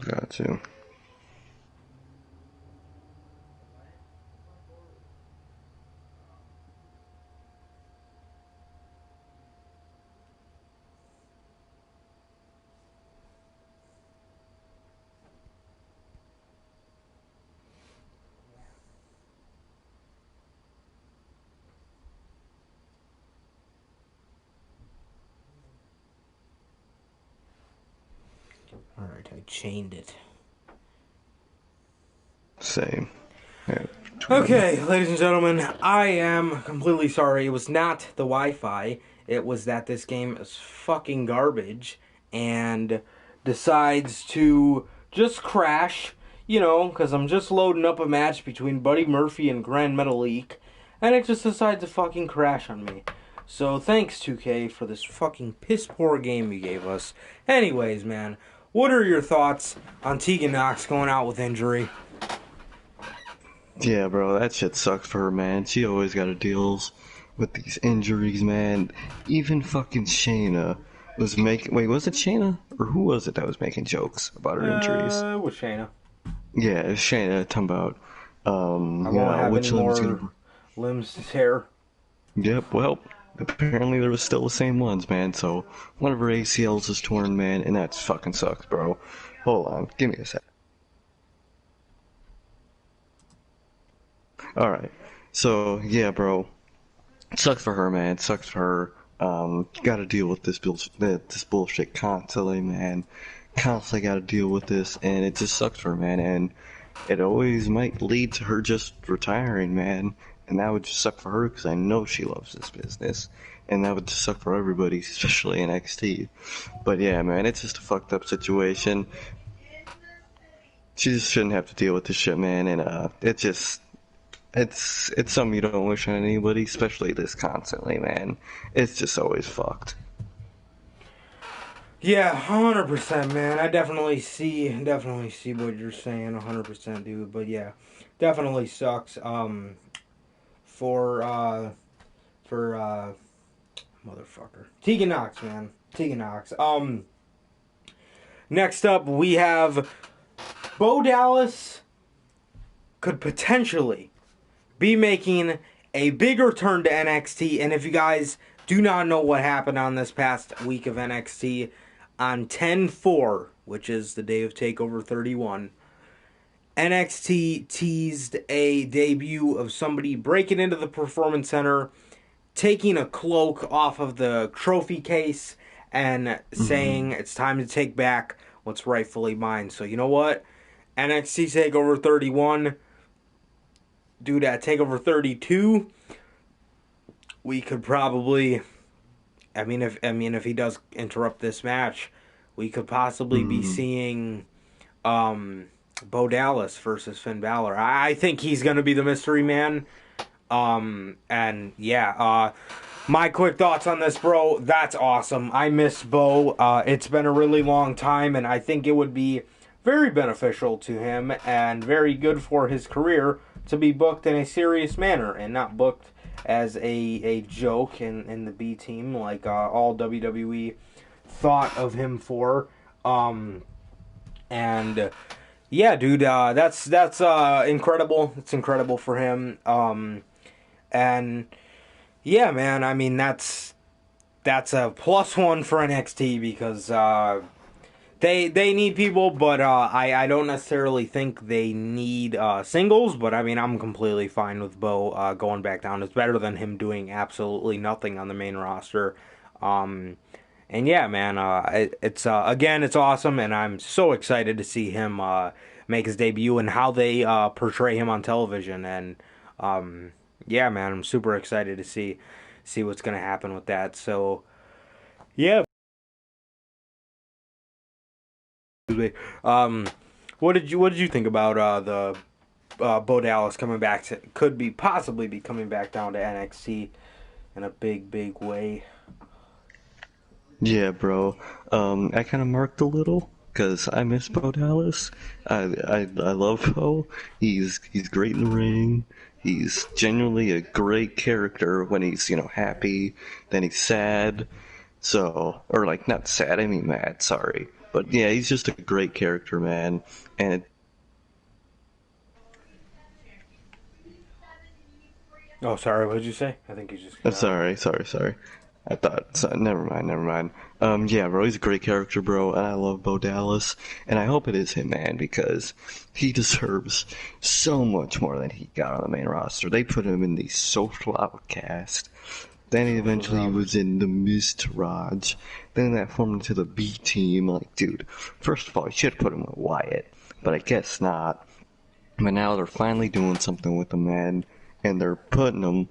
Got you. Alright, I chained it. Same. Yeah. Okay, ladies and gentlemen, I am completely sorry. It was not the Wi-Fi. It was that this game is fucking garbage and decides to just crash, because I'm just loading up a match between Buddy Murphy and Grand Metalik, and it just decides to fucking crash on me. So thanks, 2K, for this fucking piss poor game you gave us. Anyways, man, what are your thoughts on Tegan Knox going out with injury? Yeah, bro, that shit sucks for her, man. She always got to deal with these injuries, man. Even fucking Shayna was making. Wait, was it Shayna? Or who was it that was making jokes about her injuries? With Shayna. Yeah, it was Shayna talking about, I won't have any which limb's more gonna. limbs to tear. Yep, well, apparently there was still the same ones, man. So one of her ACLs is torn, man, and that fucking sucks, bro. Hold on, give me a sec. Alright, so, yeah, bro. It sucks for her, man. It sucks for her. Gotta deal with this bullshit constantly, man. Constantly gotta deal with this, and it just sucks for her, man. And it always might lead to her just retiring, man. And that would just suck for her, because I know she loves this business. And that would just suck for everybody, especially NXT. But yeah, man, it's just a fucked up situation. She just shouldn't have to deal with this shit, man. And it's something you don't wish on anybody, especially this constantly, man. It's just always fucked. Yeah, 100%, man. I definitely see what you're saying, 100%, dude. But yeah, definitely sucks. For motherfucker, Tegan Knox, man, Tegan Knox. Next up we have Bo Dallas could potentially be making a bigger turn to NXT. And if you guys do not know what happened on this past week of NXT, on 10/4, which is the day of TakeOver 31, NXT teased a debut of somebody breaking into the Performance Center, taking a cloak off of the trophy case, and saying it's time to take back what's rightfully mine. So you know what? NXT TakeOver 31, do that TakeOver 32. We could probably, if he does interrupt this match, we could possibly be Mm-hmm. seeing Bo Dallas versus Finn Balor. I think he's going to be the mystery man. And yeah, my quick thoughts on this, bro. That's awesome. I miss Bo. It's been a really long time, and I think it would be very beneficial to him and very good for his career to be booked in a serious manner and not booked as a joke in the B team like all WWE thought of him for. And yeah, dude, that's incredible. It's incredible for him. And yeah, man, I mean that's a +1 for NXT because they need people, but I don't necessarily think they need singles. But I mean, I'm completely fine with Bo going back down. It's better than him doing absolutely nothing on the main roster. And yeah, man, it's again, it's awesome, and I'm so excited to see him make his debut and how they portray him on television. And yeah, man, I'm super excited to see what's gonna happen with that. So yeah. Um, what did you think about the Bo Dallas coming back to could be possibly be coming back down to NXT in a big way? Yeah, bro. I kind of marked a little because I miss Bo Dallas. I love Bo. He's great in the ring. He's genuinely a great character when he's happy. Then he's sad. So, or like not sad. I mean mad. Sorry. But yeah, he's just a great character, man. And Oh, sorry. What did you say? I think you just cut out. sorry. I thought, so, never mind. Yeah, bro, he's a great character, bro, and I love Bo Dallas, and I hope it is him, man, because he deserves so much more than he got on the main roster. They put him in the social outcast. Then he Social eventually was in the Mist Raj. Then that formed into the B team. Like, dude, first of all, you should have put him with Wyatt, but I guess not. But now they're finally doing something with him, man, and they're putting him,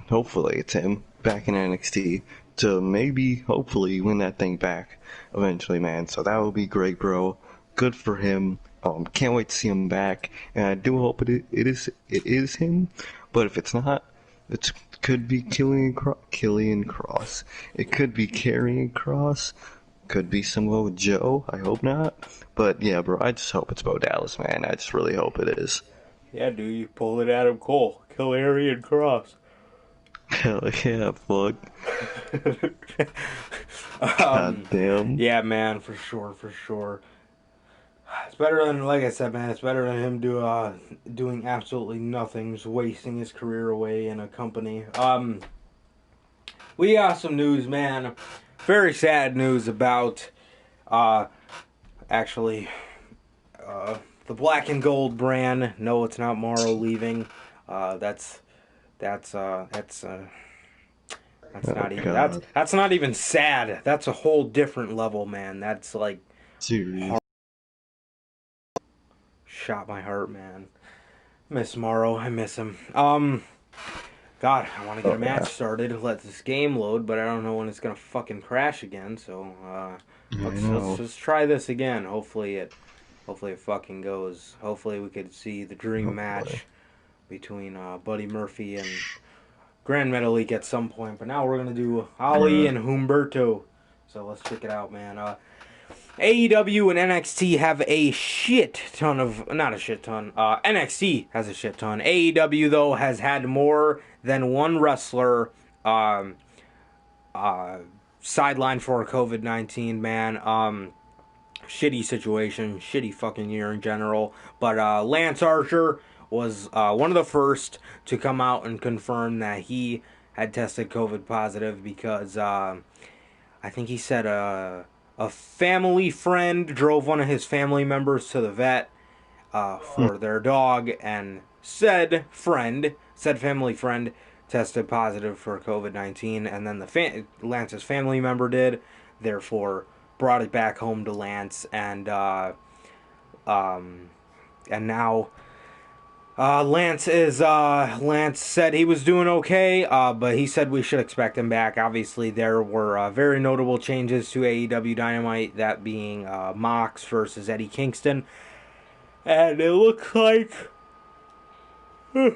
hopefully it's him, back in NXT to maybe, hopefully, win that thing back eventually, man. So that would be great, bro. Good for him. Can't wait to see him back, and I do hope it is him. But if it's not, it could be Killian Cross. It could be Karrion Cross. Could be Samoa Joe. I hope not. But yeah, bro, I just hope it's Bo Dallas, man. I just really hope it is. Yeah, dude, you pulled it Adam Cole. Killian Cross. Hell yeah, fuck. God damn. Yeah, man, for sure. It's better than, like I said, man. It's better than him doing absolutely nothing, just wasting his career away in a company. We got some news, man. Very sad news about, actually, the Black and Gold brand. No, it's not Morrow leaving. That's Oh not even god. that's not even sad. That's a whole different level, man. That's like Serious. shot my heart, man. Miss Morrow, I miss him. God, I want to get Oh a yeah. match started. Let this game load, but I don't know when it's gonna fucking crash again. So I let's know. just try this again. Hopefully it fucking goes. Hopefully we could see the dream Hopefully. match between Buddy Murphy and Grand Metalik at some point. But now we're gonna do Ali Bruh. and Humberto. So let's check it out, man. AEW and NXT have a shit ton of, not a shit ton, NXT has a shit ton. AEW, though, has had more than one wrestler sidelined for COVID-19, man. Shitty situation, shitty fucking year in general. But Lance Archer was one of the first to come out and confirm that he had tested COVID positive because I think he said a family friend drove one of his family members to the vet for their dog, and said family friend, tested positive for COVID-19, and then Lance's family member did, therefore brought it back home to Lance, and now Lance said he was doing okay, but he said we should expect him back. Obviously, there were very notable changes to AEW Dynamite, that being Mox versus Eddie Kingston, and it looks like we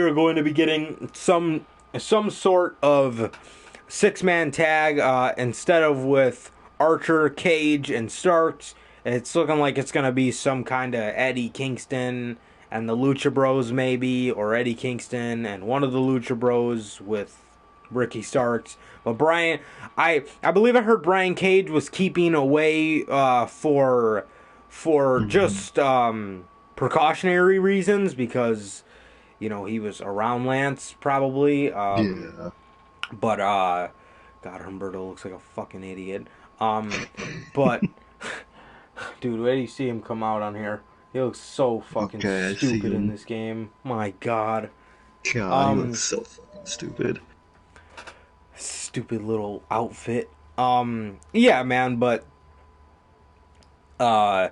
are going to be getting some sort of 6-man tag instead of with Archer, Cage, and Starks. It's looking like it's going to be some kind of Eddie Kingston and the Lucha Bros, maybe, or Eddie Kingston and one of the Lucha Bros with Ricky Starks. But Brian, I believe I heard Brian Cage was keeping away for Mhm. just precautionary reasons, because he was around Lance probably. Yeah. But God, Humberto looks like a fucking idiot. But dude, where do you see him come out on here? He looks so fucking Okay, I see stupid in him. this game. My God. God, he looks Um, so fucking stupid. Stupid little outfit. Yeah, man, but uh,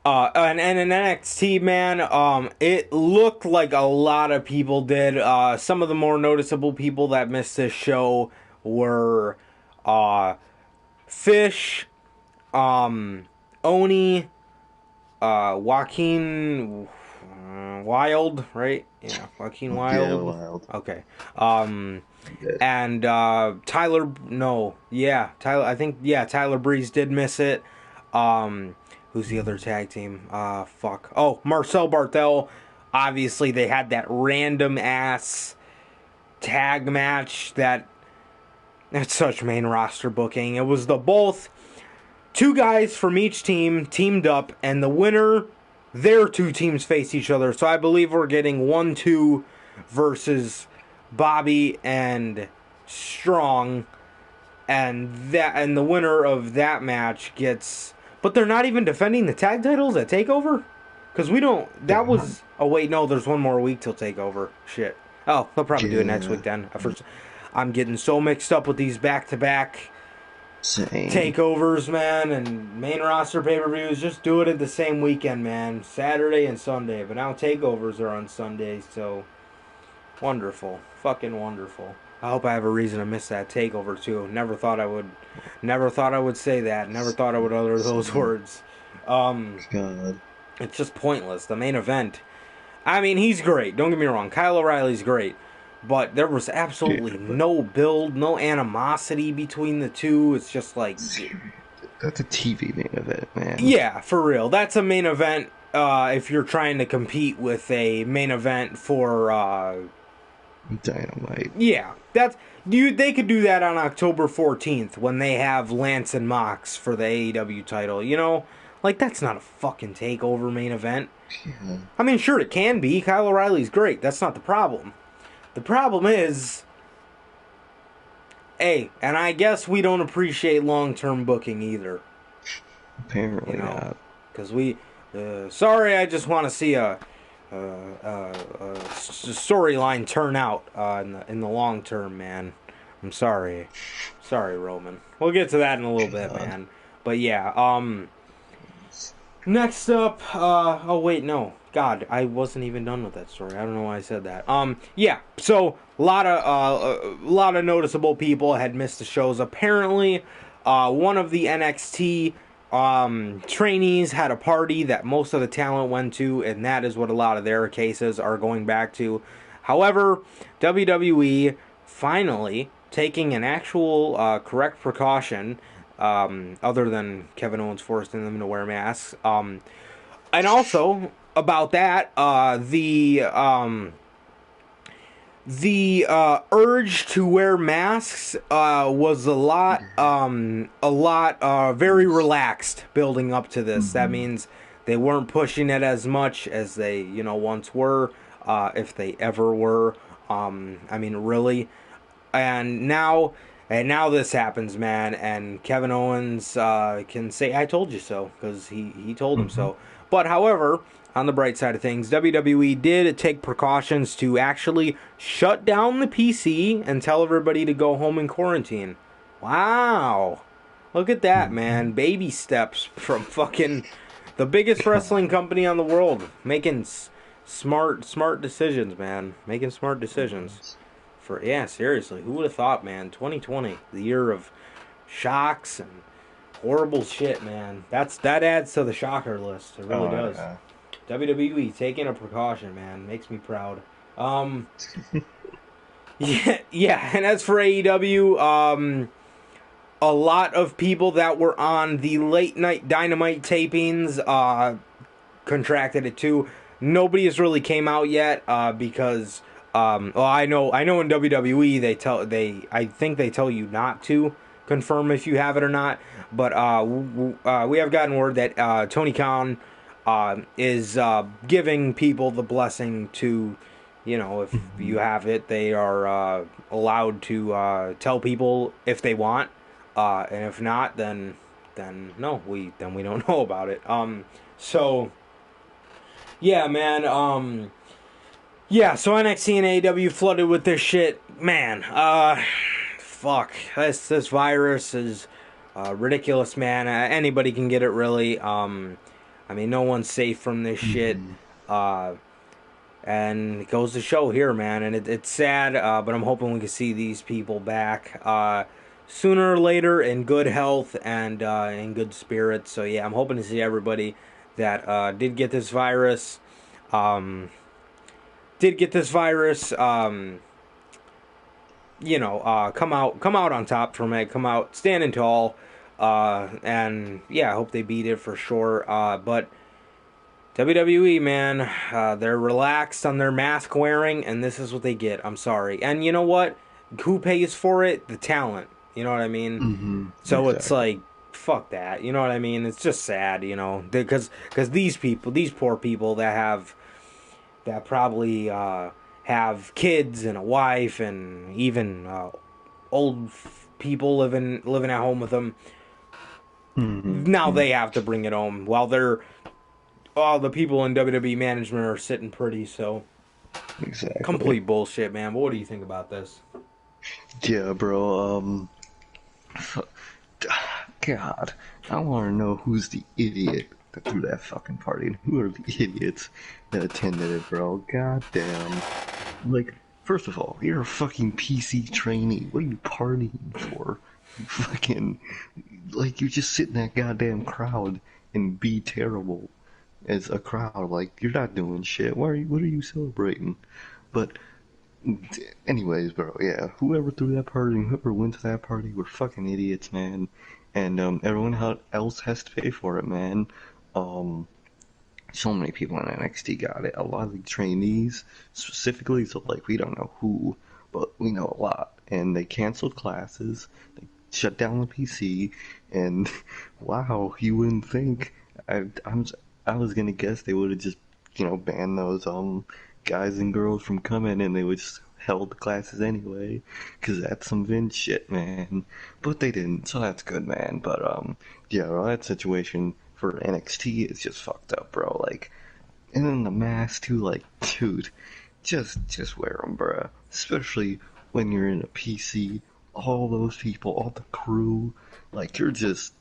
and in NXT, man, it looked like a lot of people did. Some of the more noticeable people that missed this show were Fish, Oni, Joaquin Wild, right? Yeah, Joaquin Yeah, Wild. wild. Okay. Um, Yeah. and Tyler, no, yeah, Tyler. I think Tyler Breeze did miss it. Who's the other tag team? Fuck. Oh, Marcel Barthel. Obviously, they had that random ass tag match that. It's such main roster booking. It was the both two guys from each team teamed up, and the winner, their two teams face each other. So I believe we're getting 1-2 versus Bobby and Strong, and the winner of that match gets. But they're not even defending the tag titles at Takeover, because we don't. That was. Oh wait, no. There's one more week till Takeover. Shit. Oh, they'll probably do it next week then. I'm getting so mixed up with these back-to-back takeovers, man, and main roster pay-per-views. Just do it at the same weekend, man. Saturday and Sunday. But now takeovers are on Sundays, so wonderful. Fucking wonderful. I hope I have a reason to miss that takeover too. Never thought I would say that. Never thought I would utter those words. God. It's just pointless. The main event. I mean, he's great. Don't get me wrong. Kyle O'Reilly's great. But there was absolutely no build, no animosity between the two. It's just like... That's a TV main event, man. Yeah, for real. That's a main event if you're trying to compete with a main event for... Dynamite. Yeah. They could do that on October 14th when they have Lance and Mox for the AEW title, you know? Like, that's not a fucking takeover main event. Yeah. I mean, sure, it can be. Kyle O'Reilly's great. That's not the problem. The problem is, and I guess we don't appreciate long-term booking either. Apparently not. Because sorry, I just want to see a storyline turn out in the long term, man. I'm sorry. Sorry, Roman. We'll get to that in a little bit, man. But yeah, next up, oh wait, no. God, I wasn't even done with that story. I don't know why I said that. Yeah. So a lot of noticeable people had missed the shows. Apparently, one of the NXT trainees had a party that most of the talent went to, and that is what a lot of their cases are going back to. However, WWE finally taking an actual correct precaution, other than Kevin Owens forcing them to wear masks, and also. About that, the urge to wear masks was a lot very relaxed building up to this. Mm-hmm. That means they weren't pushing it as much as they once were, if they ever were. I mean, really. And now this happens, man. And Kevin Owens can say, "I told you so," because he told him so. But however, on the bright side of things, WWE did take precautions to actually shut down the PC and tell everybody to go home and quarantine. Wow. Look at that, man. Baby steps from fucking the biggest wrestling company on the world. Making smart decisions, man. Making smart decisions. Seriously. Who would have thought, man? 2020, the year of shocks and horrible shit, man. That adds to the shocker list. It really does. Yeah. WWE taking a precaution, man, makes me proud. Yeah. And as for AEW, a lot of people that were on the late night Dynamite tapings contracted it too. Nobody has really came out yet because I know in WWE I think they tell you not to confirm if you have it or not. But we have gotten word that Tony Khan is giving people the blessing to, if you have it, they are allowed to tell people if they want, and if not, then no, we don't know about it. So yeah, man. So NXT and AEW flooded with this shit, man. Fuck, this virus is ridiculous, man. Anybody can get it, really. I mean, no one's safe from this shit, and it goes to show here, man, and it's sad, but I'm hoping we can see these people back sooner or later in good health and in good spirits. So yeah, I'm hoping to see everybody that did get this virus, come out on top from it, come out standing tall. And yeah, I hope they beat it for sure. But WWE, man, they're relaxed on their mask wearing, and this is what they get. I'm sorry. And you know what? Who pays for it? The talent. You know what I mean? Mm-hmm. So exactly. It's like, fuck that. You know what I mean? It's just sad, you know, because these people, these poor people that probably have kids and a wife and even old people living at home with them. Now Mm-hmm. they have to bring it home while all the people in WWE management are sitting pretty. So Exactly. complete bullshit, man. But what do you think about this? Yeah, bro. God, I want to know who's the idiot that threw that fucking party, and who are the idiots that attended it, bro. God damn. Like, first of all, you're a fucking PC trainee. What are you partying for? You fucking, like, you just sit in that goddamn crowd and be terrible as a crowd. Like, you're not doing shit. What are you celebrating? But anyways, bro, yeah, whoever threw that party and whoever went to that party were fucking idiots, man. And everyone else has to pay for it, man. Um, so many people in NXT got it. A lot of the trainees, specifically, so like we don't know who, but we know a lot. And they canceled classes, they shut down the PC, and wow, you wouldn't think. I'm I was gonna guess they would have just banned those guys and girls from coming, and they would just held the classes anyway, 'cause that's some Vince shit, man. But they didn't, so that's good, man. But yeah, well, that situation for NXT is just fucked up, bro. Like, and then the mask too, like, dude, just wear them, bro. Especially when you're in a PC. All those people, all the crew, like, you're just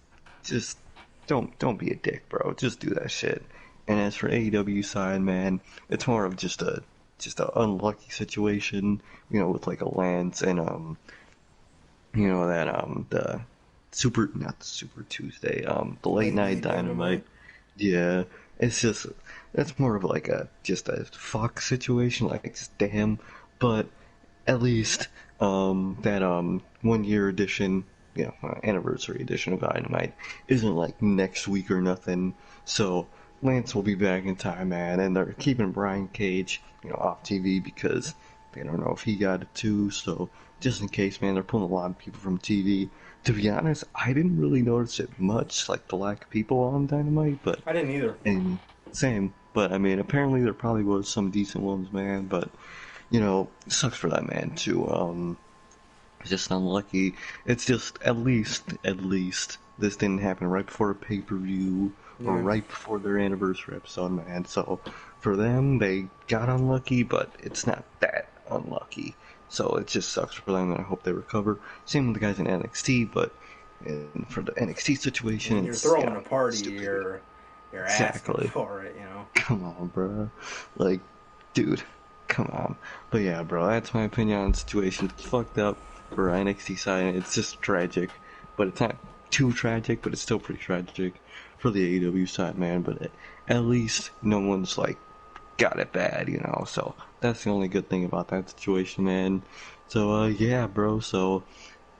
don't be a dick, bro. Just do that shit. And as for AEW side, man, it's more of just a unlucky situation, with like a Lance and that the Super not the Super Tuesday, the late Late night night Dynamite. dynamite. Yeah, it's just that's more of like a fuck situation, like just damn. But at least that 1 year edition, anniversary edition of Dynamite isn't like next week or nothing. So Lance will be back in time, man, and they're keeping Brian Cage, off TV because they don't know if he got it too. So just in case, man, they're pulling a lot of people from TV. To be honest, I didn't really notice it much, like the lack of people on Dynamite, but I didn't either. and same. But I mean, apparently there probably was some decent ones, man. But it sucks for that man too. Just unlucky. It's just at least this didn't happen right before a pay-per-view or Yeah. right before their anniversary episode, man. So for them, they got unlucky, but it's not that unlucky. So it just sucks for them, and I hope they recover. Same with the guys in NXT, but for the NXT situation, When you're it's throwing a party, stupidity. you're asking Exactly. for it, you know. Come on, bro. Like, dude, come on. But yeah, bro, that's my opinion on the situation. It's fucked up for NXT side. It's just tragic, but it's not too tragic, but it's still pretty tragic for the AEW side, man. But at least no one's like got it bad, So that's the only good thing about that situation, man. So yeah, bro. So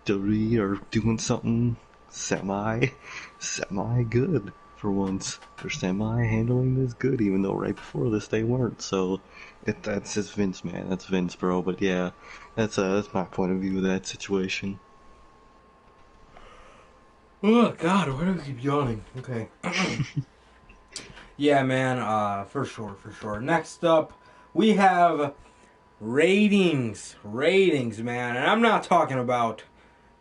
WWE are doing something semi good for once. They're semi handling this good, even though right before this they weren't. So that's just Vince, man. That's Vince, bro. But yeah, that's my point of view of that situation. Oh God, why do I keep yawning? Okay. Yeah, man. For sure, for sure. Next up, we have ratings, man, and I'm not talking about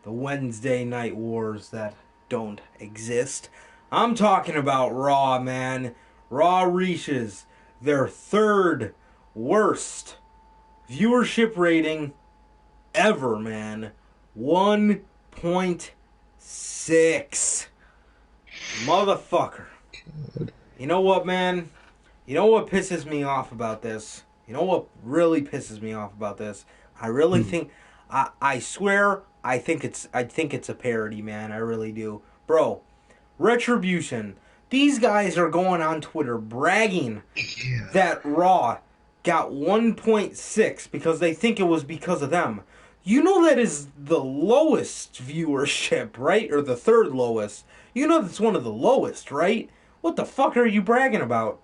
the Wednesday night wars that don't exist. I'm talking about Raw, man. Raw reaches their third worst viewership rating ever, man. 1.6. Motherfucker. You know what, man? You know what pisses me off about this? You know what really pisses me off about this? I really Hmm. think I swear I think it's a parody, man. I really do. Bro, Retribution. These guys are going on Twitter bragging Yeah. that Raw got 1.6 because they think it was because of them. You know that is the lowest viewership, right? Or the third lowest. You know that's one of the lowest, right? What the fuck are you bragging about?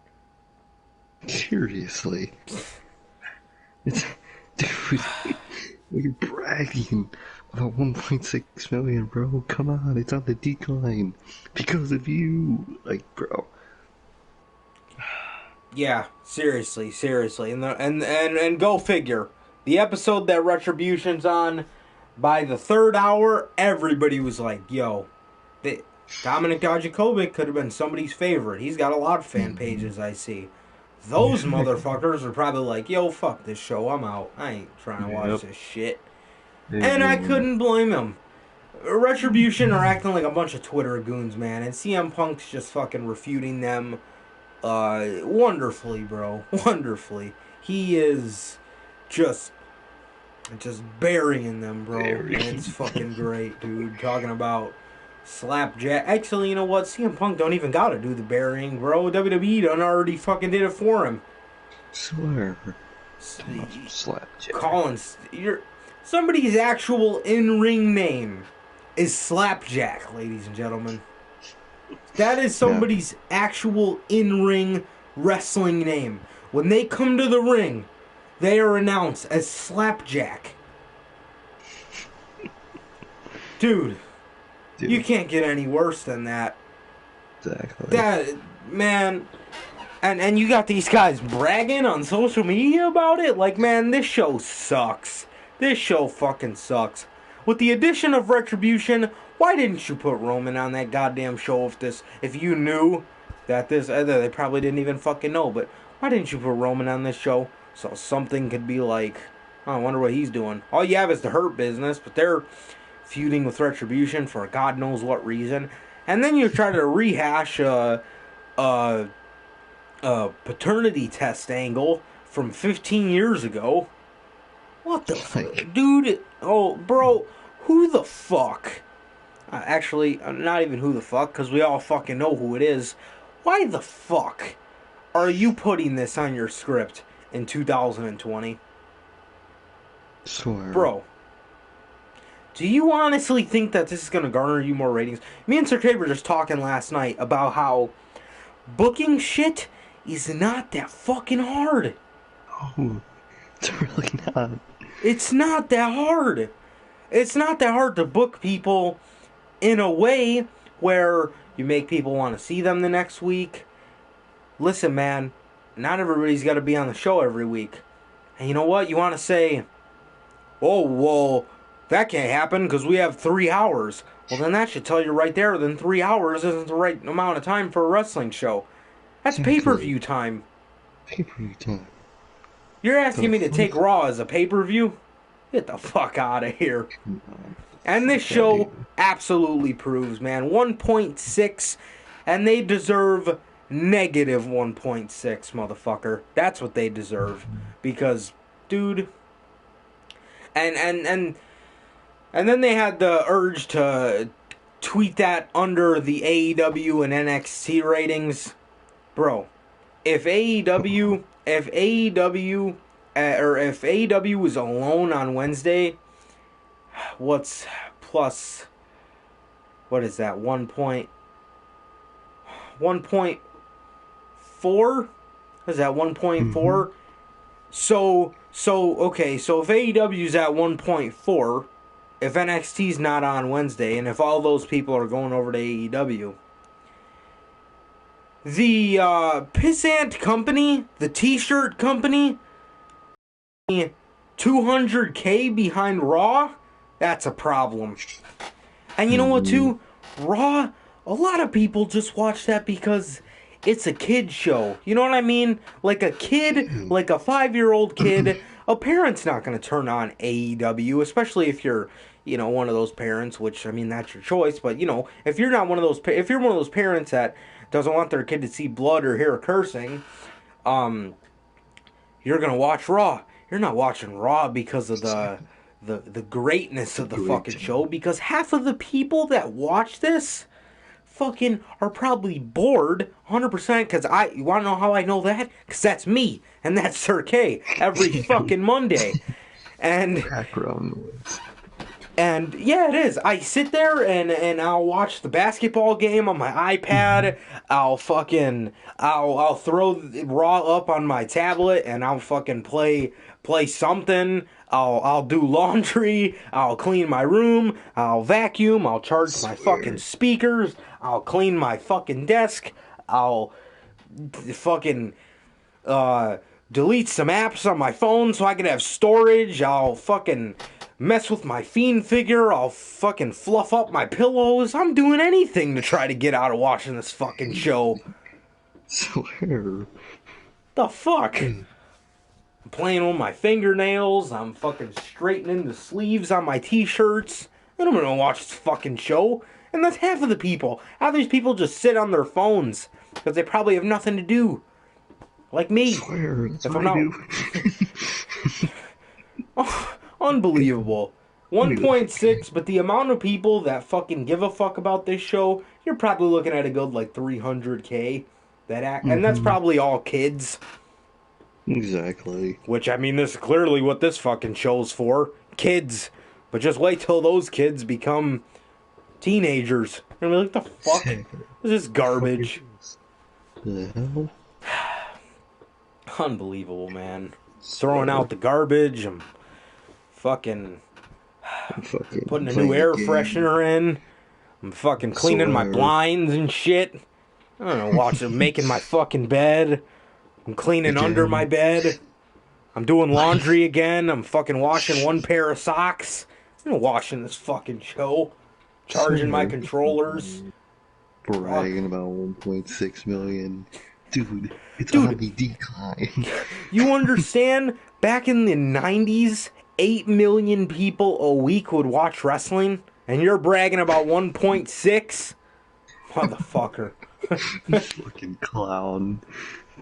Seriously, it's dude. We're bragging About 1.6 million, bro. Come on, it's on the decline because of you. Like, bro. Yeah, seriously, seriously, and go figure. The episode that Retribution's on, by the third hour, everybody was like, "Yo, Dominic Dijakovic could have been somebody's favorite. He's got a lot of fan pages I see." Those motherfuckers are probably like, "Yo, fuck this show. I'm out. I ain't trying to watch Yep. this shit." And I Amen. couldn't blame him. Retribution are acting like a bunch of Twitter goons, man, and CM Punk's just fucking refuting them wonderfully, bro. Wonderfully. He is just burying them, bro. And it's fucking great, dude. Talking about slapjack. Actually, you know what? CM Punk don't even gotta do the burying, bro. WWE done already fucking did it for him. Swear. Slapjack. Collins, somebody's actual in-ring name is Slapjack, ladies and gentlemen. That is somebody's actual in-ring wrestling name. When they come to the ring, they are announced as Slapjack. Dude, you can't get any worse than that. Exactly. That, man, and you got these guys bragging on social media about it? Like, man, this show sucks. This show fucking sucks. With the addition of Retribution, why didn't you put Roman on that goddamn show if you knew that this, they probably didn't even fucking know, but why didn't you put Roman on this show so something could be like, oh, I wonder what he's doing. All you have is the Hurt Business, but they're feuding with Retribution for God knows what reason. And then you try to rehash a paternity test angle from 15 years ago. What the fuck? Dude, oh, bro, who the fuck? Actually, not even who the fuck, because we all fucking know who it is. Why the fuck are you putting this on your script in 2020? Swear. Bro, do you honestly think that this is going to garner you more ratings? Me and Sir Kay were just talking last night about how booking shit is not that fucking hard. Oh, it's really not. It's not that hard. It's not that hard to book people in a way where you make people want to see them the next week. Listen, man, not everybody's got to be on the show every week. And you know what? You want to say, oh, well, that can't happen because we have 3 hours. Well, then that should tell you right there that 3 hours isn't the right amount of time for a wrestling show. That's pay-per-view time. Pay-per-view time. You're asking me to take Raw as a pay-per-view? Get the fuck out of here. And this show absolutely proves, man. 1.6, and they deserve negative 1.6, motherfucker. That's what they deserve. Because, dude... And then they had the urge to tweet that under the AEW and NXT ratings. Bro, if AEW was alone on Wednesday, what is that, 1.4? Is that 1.4? So if AEW's at 1.4, if NXT's not on Wednesday, and if all those people are going over to AEW, the Pissant company, the t-shirt company, 200K behind Raw, that's a problem. And you know what, too? Raw, a lot of people just watch that because it's a kid show. You know what I mean? Like a kid, like a 5-year-old kid, a parent's not going to turn on AEW, especially if you're, you know, one of those parents, which, I mean, that's your choice. But, you know, if you're one of those parents that doesn't want their kid to see blood or hear cursing, you're going to watch Raw. You're not watching Raw because of the greatness of the fucking show, because half of the people that watch this fucking are probably bored 100%. Because you want to know how I know that? Because that's me, and that's Sir Kay every fucking Monday. And background noise. And yeah, it is. I sit there and I'll watch the basketball game on my iPad. I'll throw Raw up on my tablet and I'll fucking play something. I'll do laundry. I'll clean my room. I'll vacuum. I'll charge my fucking Swear. speakers. I'll clean my fucking desk. I'll fucking delete some apps on my phone so I can have storage. I'll fucking mess with my Fiend figure. I'll fucking fluff up my pillows. I'm doing anything to try to get out of watching this fucking show. Swear. The fuck? I'm playing with my fingernails. I'm fucking straightening the sleeves on my t-shirts. And I'm gonna watch this fucking show. And that's half of the people. Half of these people just sit on their phones because they probably have nothing to do. Like me. Swear. That's If what I'm I not. do. Oh, unbelievable. 1.6, but the amount of people that fucking give a fuck about this show, you're probably looking at a good like 300K that act, and that's probably all kids. Exactly. Which, I mean, this is clearly what this fucking show's for. Kids. But just wait till those kids become teenagers. And be like, the fuck? This is garbage. The hell? Unbelievable, man. Throwing out the garbage. I'm fucking putting a new air freshener in. I'm fucking cleaning my blinds and shit. I don't know, making my fucking bed. I'm cleaning under my bed. I'm doing laundry again. I'm fucking washing one pair of socks. I'm washing this fucking show. Charging my controllers. Bragging about 1.6 million. Dude, it's on the decline. You understand? Back in the 90s, 8 million people a week would watch wrestling, and you're bragging about 1.6? Motherfucker. Fucking clown.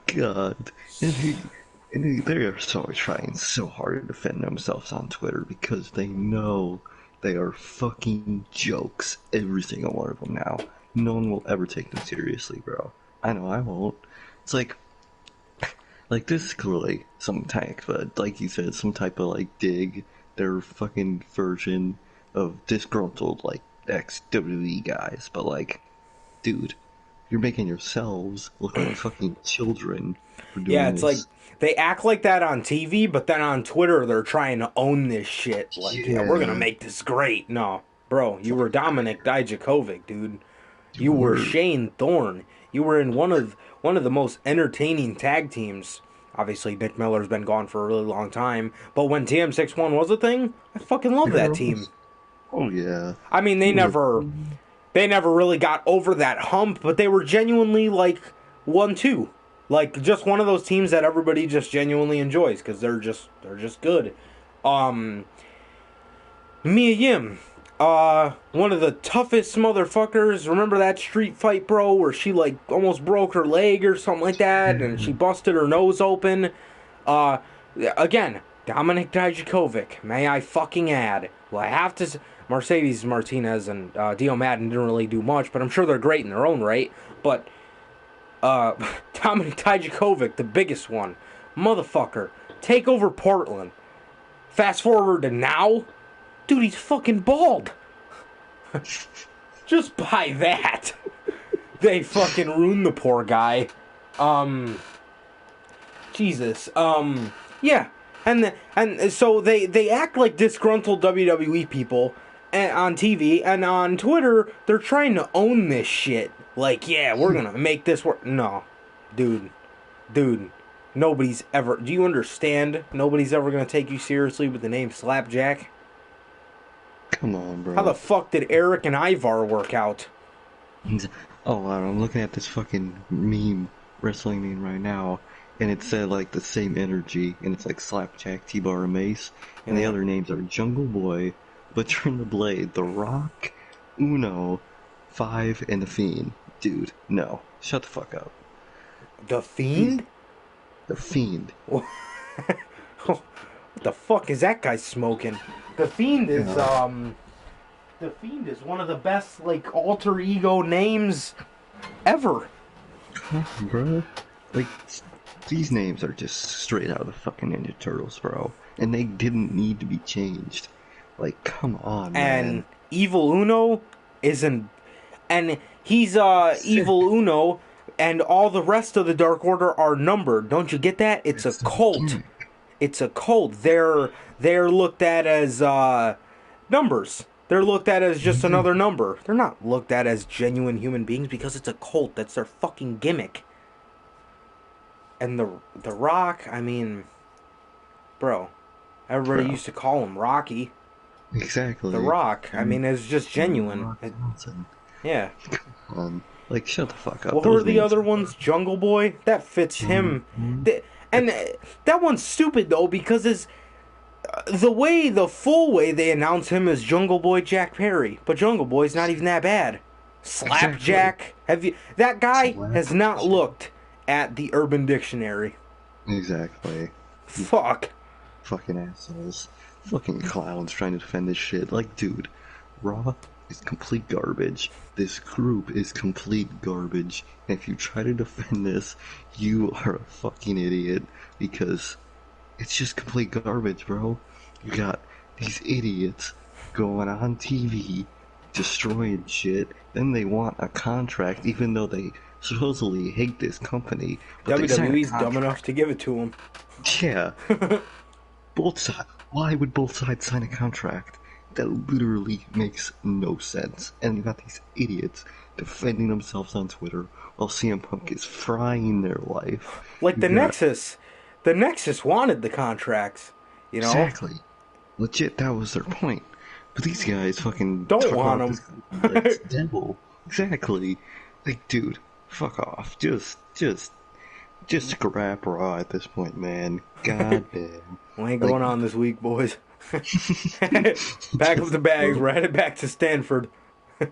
God. They are trying so hard to defend themselves on Twitter because they know they are fucking jokes, every single one of them now. No one will ever take them seriously, bro. I know I won't. It's like this is clearly some type, but like you said, some type of like dig, their fucking version of disgruntled like ex-WWE guys, but like, dude, you're making yourselves look like fucking children for doing Yeah, it's this. like they act like that on TV, but then on Twitter they're trying to own this shit. Like, yeah, we're gonna make this great. No, bro, you were Dominic Dijakovic, dude. You were Shane Thorne. You were in one of the most entertaining tag teams. Obviously, Nick Miller's been gone for a really long time, but when TM61 was a thing, I fucking love that team. Oh yeah. I mean, they never really got over that hump, but they were genuinely like 1-2. Like just one of those teams that everybody just genuinely enjoys because they're just good. Mia Yim, one of the toughest motherfuckers. Remember that street fight, bro, where she like almost broke her leg or something like that, and she busted her nose open. Again, Dominic Dijakovic. May I fucking add? Well, I have to. Mercedes Martinez and Dio Madden didn't really do much, but I'm sure they're great in their own right. But Dominic Dijakovic, the biggest one, motherfucker, take over Portland. Fast forward to now, dude, he's fucking bald. Just by that, they fucking ruined the poor guy. Jesus. Yeah, and so they act like disgruntled WWE people on TV, and on Twitter they're trying to own this shit. Like, yeah, we're gonna make this work. No, dude, nobody's ever. Do you understand? Nobody's ever gonna take you seriously with the name Slapjack. Come on, bro. How the fuck did Eric and Ivar work out? Oh, wow, I'm looking at this fucking wrestling meme right now, and it said like the same energy, and it's like Slapjack, T-Bar, and Mace, and the other names are Jungle Boy, Butcher and the Blade, The Rock, Uno, Five, and The Fiend. Dude, no. Shut the fuck up. The Fiend? The Fiend. What the fuck is that guy smoking? The Fiend is The Fiend is one of the best like alter ego names ever. Come on, bro. Like, these names are just straight out of the fucking Ninja Turtles, bro. And they didn't need to be changed. Like, come on, And man. Evil Uno isn't, and he's Sick. Evil Uno, and all the rest of the Dark Order are numbered. Don't you get that? It's a That's their cult. gimmick. It's a cult. They're looked at as numbers. They're looked at as just another Exactly. number. They're not looked at as genuine human beings because it's a cult. That's their fucking gimmick. And the Rock, I mean, bro, everybody Bro. used to call him Rocky. The Exactly. Rock, I And mean, it's just genuine. Rock Johnson. Yeah. Like, shut the fuck up. What were Those the names other are ones? Jungle Boy? That fits Jungle him. Boy. And That's that one's stupid though because the full way they announce him as Jungle Boy Jack Perry, but Jungle Boy's not even that bad. exactly. Slapjack. Have you? That guy has not Slapjack. looked at the Urban Dictionary. Exactly. You Fuck. fucking assholes. Fucking clowns trying to defend this shit. Like, dude, Raw is complete garbage. This group is complete garbage. And if you try to defend this, you are a fucking idiot. Because it's just complete garbage, bro. You got these idiots going on TV, destroying shit. Then they want a contract, even though they supposedly hate this company. But they sign a WWE's dumb contract. enough to give it to him. Yeah, both sides. Why would both sides sign a contract that literally makes no sense? And you got these idiots defending themselves on Twitter while CM Punk is frying their life. Like You the got Nexus. The Nexus wanted the contracts. You know? exactly legit. That was their point. But these guys fucking Don't talk want about this them. company like it's devil. Exactly. Like, dude, fuck off. Just scrap Raw at this point, man. God damn. We ain't Like, going on this week, boys. Pack up just the bags. throw We're headed back to Stanford.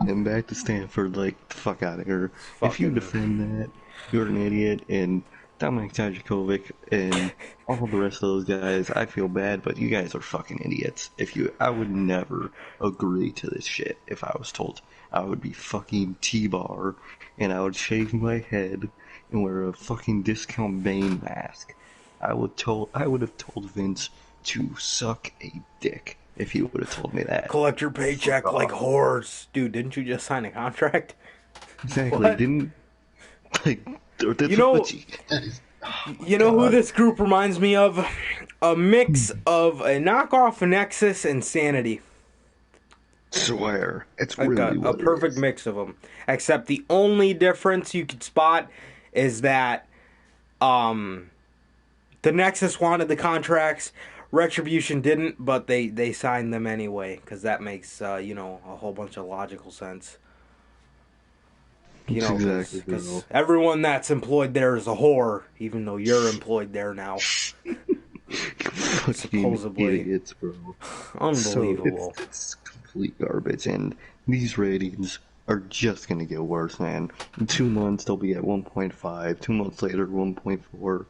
and back to Stanford, like, the fuck out of here. If you Fucking. defend that, you're an idiot, and Dominic Dijakovic and all the rest of those guys, I feel bad, but you guys are fucking idiots. I would never agree to this shit if I was told. I would be fucking T-bar, and I would shave my head and wear a fucking discount Bane mask. I would have told Vince to suck a dick if he would have told me that. Collect your Fuck paycheck like off. whores. Dude, didn't you just sign a contract? Exactly. What? Didn't like or You that's know, what that is. Oh my you know who god. this group reminds me of? A mix of a knockoff Nexus and Sanity. Swear. It's Like really a what it perfect is. mix of them. Except the only difference you could spot is that um, the Nexus wanted the contracts. Retribution didn't, but they signed them anyway because that makes a whole bunch of logical sense. It's exactly, Because bro. everyone that's employed there is a whore, even though you're employed there now, Fucking supposedly. idiots, bro. So Unbelievable. it's complete garbage, and these ratings are just gonna get worse, man. In 2 months they'll be at 1.5. 2 months later, 1.4,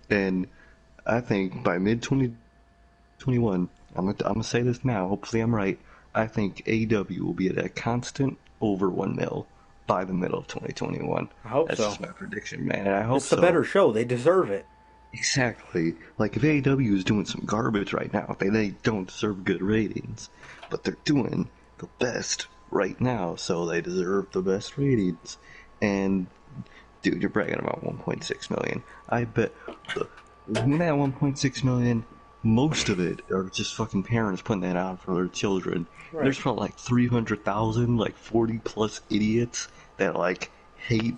and I think by mid 2021, I'm gonna say this now. Hopefully I'm right. I think AEW will be at a constant over 1 mil by the middle of 2021. I hope That's so. just my prediction, man, and I hope It's a so. better show. They deserve it. Exactly. Like, if AEW is doing some garbage right now, they don't deserve good ratings. But they're doing the best right now, so they deserve the best ratings. And, dude, you're bragging about 1.6 million. I bet the, that 1.6 million, most of it are just fucking parents putting that on for their children. Right. There's probably like 300,000, like 40 plus idiots that, like, hate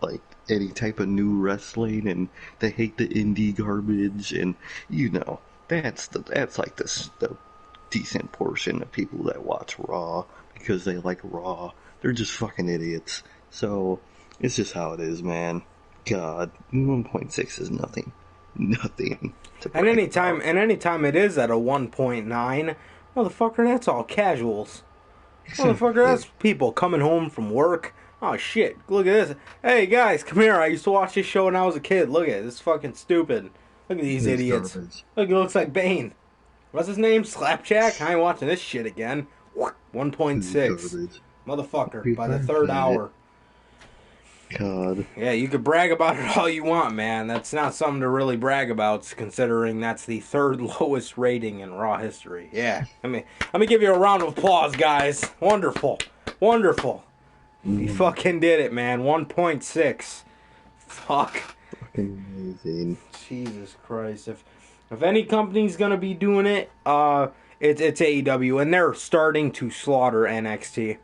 like any type of new wrestling, and they hate the indie garbage, and that's like the decent portion of people that watch Raw because they like Raw. They're just fucking idiots. So it's just how it is, man. God, 1.6 is nothing, nothing to And brag about. anytime it is at a 1.9, motherfucker, that's all casuals. Motherfucker, Exactly. that's people coming home from work. Oh shit, look at this. Hey guys, come here. I used to watch this show when I was a kid. Look at it. It's fucking stupid. Look at these It's idiots. garbage. Look, he looks like Bane. What's his name? Slapjack? I ain't watching this shit again. It's 1.6. garbage. Motherfucker, by People the are third fat. hour. God. Yeah, you could brag about it all you want, man. That's not something to really brag about, considering that's the third lowest rating in Raw history. Yeah, let me give you a round of applause, guys. Wonderful, wonderful. You fucking did it, man. 1.6. Fuck. Fucking amazing. Jesus Christ. If any company's gonna be doing it, it's AEW, and they're starting to slaughter NXT.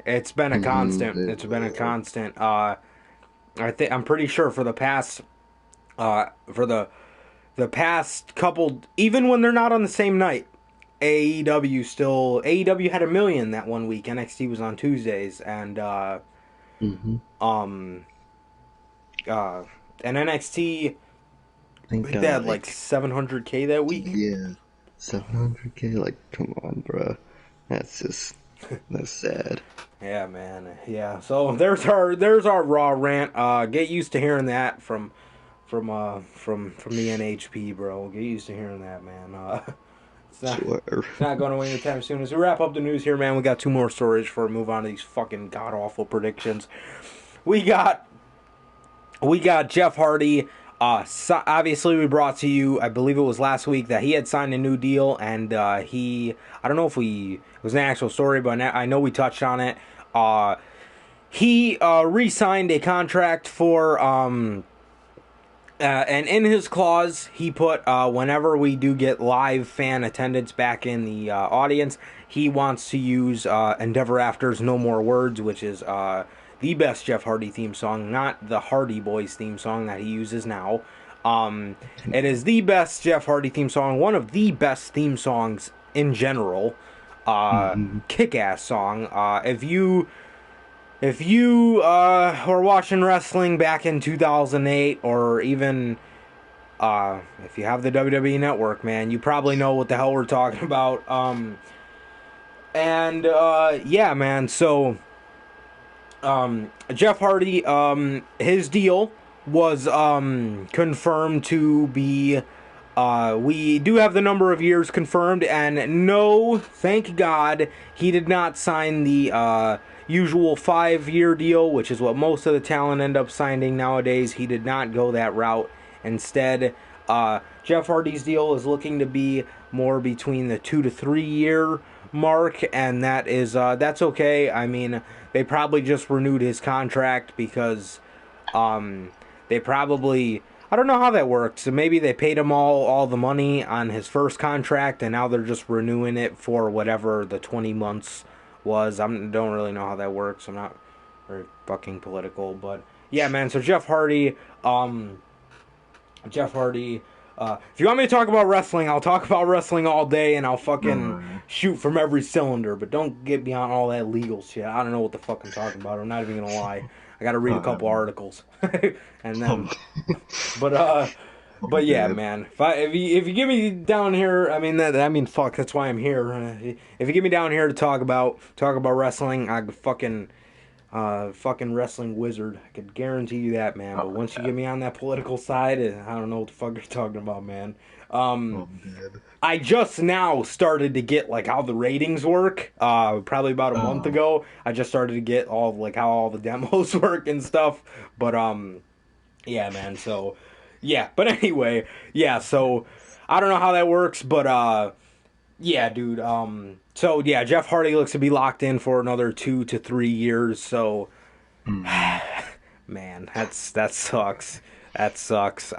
It's been a constant. They It's been a will. constant. I'm pretty sure for the past for the past couple, even when they're not on the same night, AEW had 1 million that one week. NXT was on Tuesdays, and Mm-hmm. um uh and NXT, I I think think they had like like 700K that week. yeah, 700K. Like, come on, bruh. That's sad. Yeah, man. Yeah. So there's our Raw rant. Get used to hearing that from the NHP, bro. Get used to hearing that, man. It's not Swear. it's not going away anytime soon. As we wrap up the news here, man, we got two more stories before we move on to these fucking god awful predictions. We got Jeff Hardy. Obviously, we brought to you, I believe it was last week, that he had signed a new deal, and I don't know if it was an actual story, but I know we touched on it. He re-signed a contract for, and in his clause, he put, whenever we do get live fan attendance back in the audience, he wants to use Endeavor After's No More Words, which is the best Jeff Hardy theme song, not the Hardy Boys theme song that he uses now. It is the best Jeff Hardy theme song, one of the best theme songs in general. Mm-hmm. Kick-ass song. If you were watching wrestling back in 2008, or even if you have the WWE Network, man, you probably know what the hell we're talking about. Yeah, man. So Jeff Hardy, his deal was confirmed to be. We do have the number of years confirmed, and no, thank God, he did not sign the usual 5-year deal, which is what most of the talent end up signing nowadays. He did not go that route. Instead, Jeff Hardy's deal is looking to be more between the 2 to 3 year mark, and that's okay. I mean, they probably just renewed his contract because they probably, I don't know how that works. So maybe they paid him all the money on his first contract, and now they're just renewing it for whatever the 20 months was. I don't really know how that works. I'm not very fucking political, but yeah, man. So Jeff Hardy, Jeff Hardy. If you want me to talk about wrestling, I'll talk about wrestling all day, and I'll fucking shoot from every cylinder. But don't get beyond all that legal shit. I don't know what the fuck I'm talking about. I'm not even gonna lie. I got to read a couple articles, and then, but yeah, man. If you get me down here, fuck. That's why I'm here. If you get me down here to talk about wrestling, I could fucking wrestling wizard. I could guarantee you that, man. But once you get me on that political side, I don't know what the fuck you're talking about, man. I just now started to get like how the ratings work. Probably about a month ago, I just started to get all of, like how all the demos work and stuff. But yeah, man. So yeah. But anyway, yeah. So I don't know how that works, but yeah, dude. So yeah, Jeff Hardy looks to be locked in for another 2 to 3 years. So, man, that sucks. That sucks.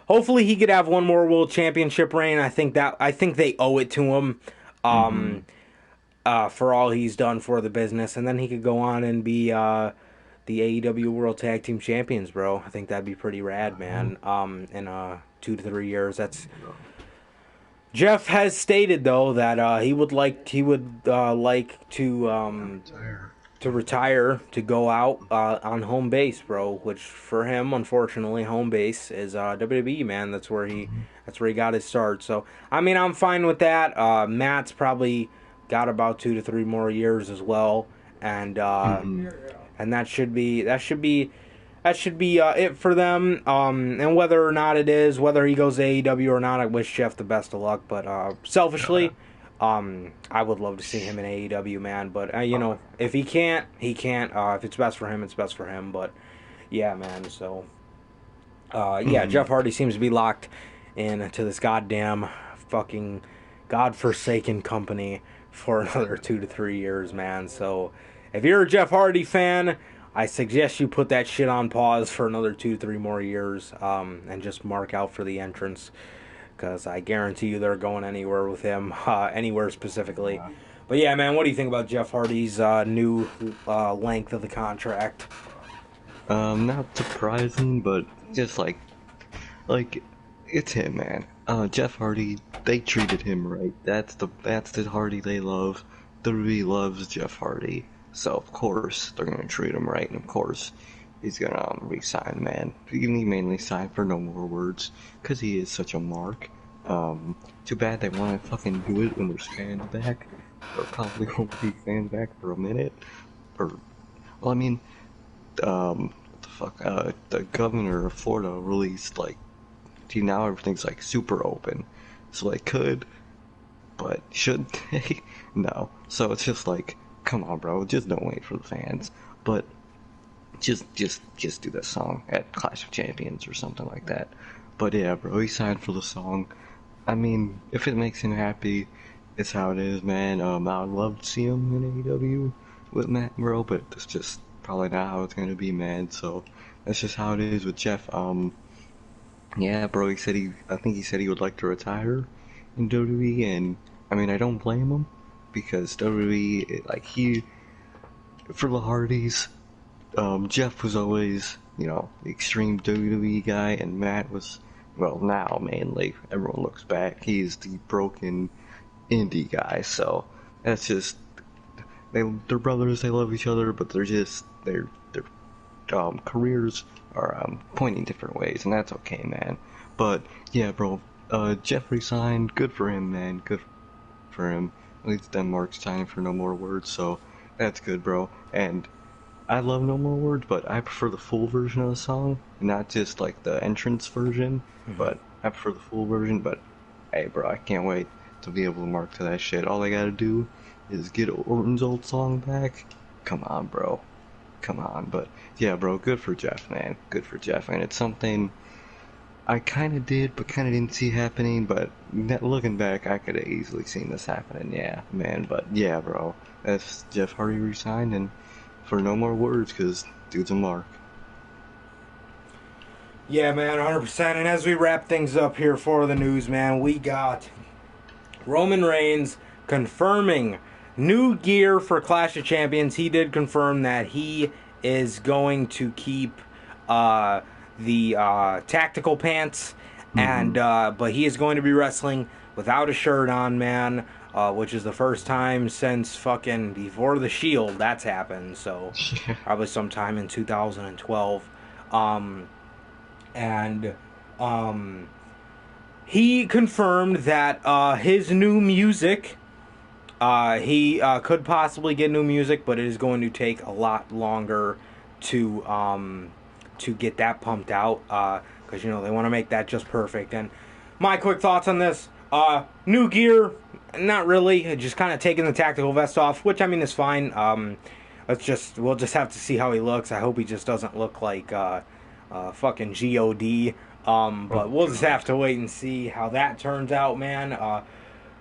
Hopefully he could have one more world championship reign. I think they owe it to him. For all he's done for the business, and then he could go on and be the AEW World Tag Team Champions, bro. I think that'd be pretty rad, man. In 2 to 3 years, that's. Jeff has stated though that he would like to retire, to go out on home base, bro. Which for him, unfortunately, home base is WWE, man. That's where he got his start. So I mean, I'm fine with that. Matt's probably got about 2 to 3 more years as well, and that should be it for them. And whether or not whether he goes to AEW or not, I wish Jeff the best of luck. But selfishly, I would love to see him in AEW, man. But if he can't, he can't. If it's best for him, it's best for him. But yeah, man. So, yeah, Hmm. Jeff Hardy seems to be locked into this goddamn fucking godforsaken company for another 2 to 3 years, man. So, if you're a Jeff Hardy fan, I suggest you put that shit on pause for another 2 to 3 more years, and just mark out for the entrance, because I guarantee you they're going anywhere with him, anywhere specifically. But yeah, man, what do you think about Jeff Hardy's new length of the contract? Not surprising, but just like it's him, man. Jeff Hardy, they treated him right. That's the Hardy they love. WWE loves Jeff Hardy, so of course they're gonna treat him right, and of course he's gonna resign, man. He mainly signed for no more words, cause he is such a mark. Too bad they want to fucking do it when there's fans back. There probably won't be fans back for a minute, or well, I mean, what the fuck? The governor of Florida released like, see now everything's like super open, so they could, but should they? No. So it's just like, come on, bro, just don't wait for the fans, but just do that song at Clash of Champions or something like that. But yeah, bro, he signed for the song. I mean, if it makes him happy, it's how it is, man. I'd love to see him in AEW with Matt, bro, but it's just probably not how it's gonna be, man. So that's just how it is with Jeff. Yeah, bro, I think he said he would like to retire in WWE, and I mean, I don't blame him because WWE, like for the Hardys, Jeff was always, the extreme WWE guy, and Matt was, well, now mainly, everyone looks back, he's the broken indie guy, so that's just, they're brothers, they love each other, but their careers are pointing different ways, and that's okay, man. But yeah, bro, Jeffrey signed. Good for him, man. Good for him. At least Denmark's signing for no more words, so that's good, bro. And I love No More Words, but I prefer the full version of the song, not just like the entrance version. Mm-hmm. But I prefer the full version. But hey, bro, I can't wait to be able to mark to that shit. All I gotta do is get Orton's old song back. Come on, bro. Come on. But yeah, bro, good for Jeff, man. Good for Jeff. And it's something I kind of did, but kind of didn't see happening. But looking back, I could have easily seen this happening. Yeah, man. But yeah, bro, that's Jeff Hardy resigned, and for no more words, cause dude's a mark. Yeah, man, 100%. And as we wrap things up here for the news, man, we got Roman Reigns confirming new gear for Clash of Champions. He did confirm that he is going to keep uh, the tactical pants, and Mm-hmm. but he is going to be wrestling without a shirt on, man. Which is the first time since fucking before the Shield that's happened. So probably sometime in 2012. Um, and um, he confirmed that his new music, he could possibly get new music, but it is going to take a lot longer to get that pumped out, because they want to make that just perfect. And my quick thoughts on this: new gear, not really, just kind of taking the tactical vest off, which I mean is fine. We'll just have to see how he looks. I hope he just doesn't look like fucking God. But Oh we'll just have God. to wait and see how that turns out, man.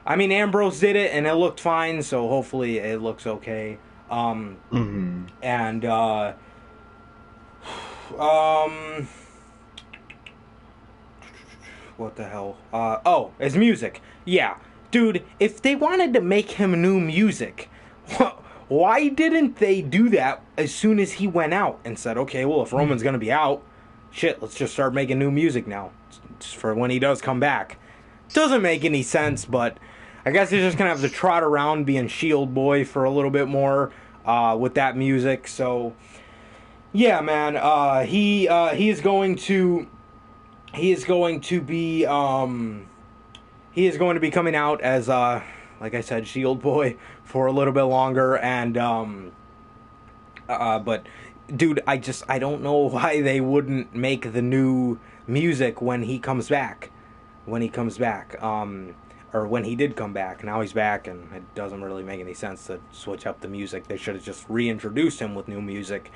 I mean, Ambrose did it and it looked fine, so hopefully it looks okay. Um, Mm-hmm. and um, what the hell? Oh, his music. Yeah, dude. If they wanted to make him new music, why didn't they do that as soon as he went out and said, "Okay, well, if Roman's gonna be out, shit, let's just start making new music now for when he does come back." Doesn't make any sense, but I guess he's just gonna have to trot around being Shield Boy for a little bit more with that music. So yeah, man, he is going to be he is going to be coming out as like I said, Shield Boy for a little bit longer, and but dude, I don't know why they wouldn't make the new music when he comes back. When he comes back, or when he did come back. Now he's back, and it doesn't really make any sense to switch up the music. They should have just reintroduced him with new music.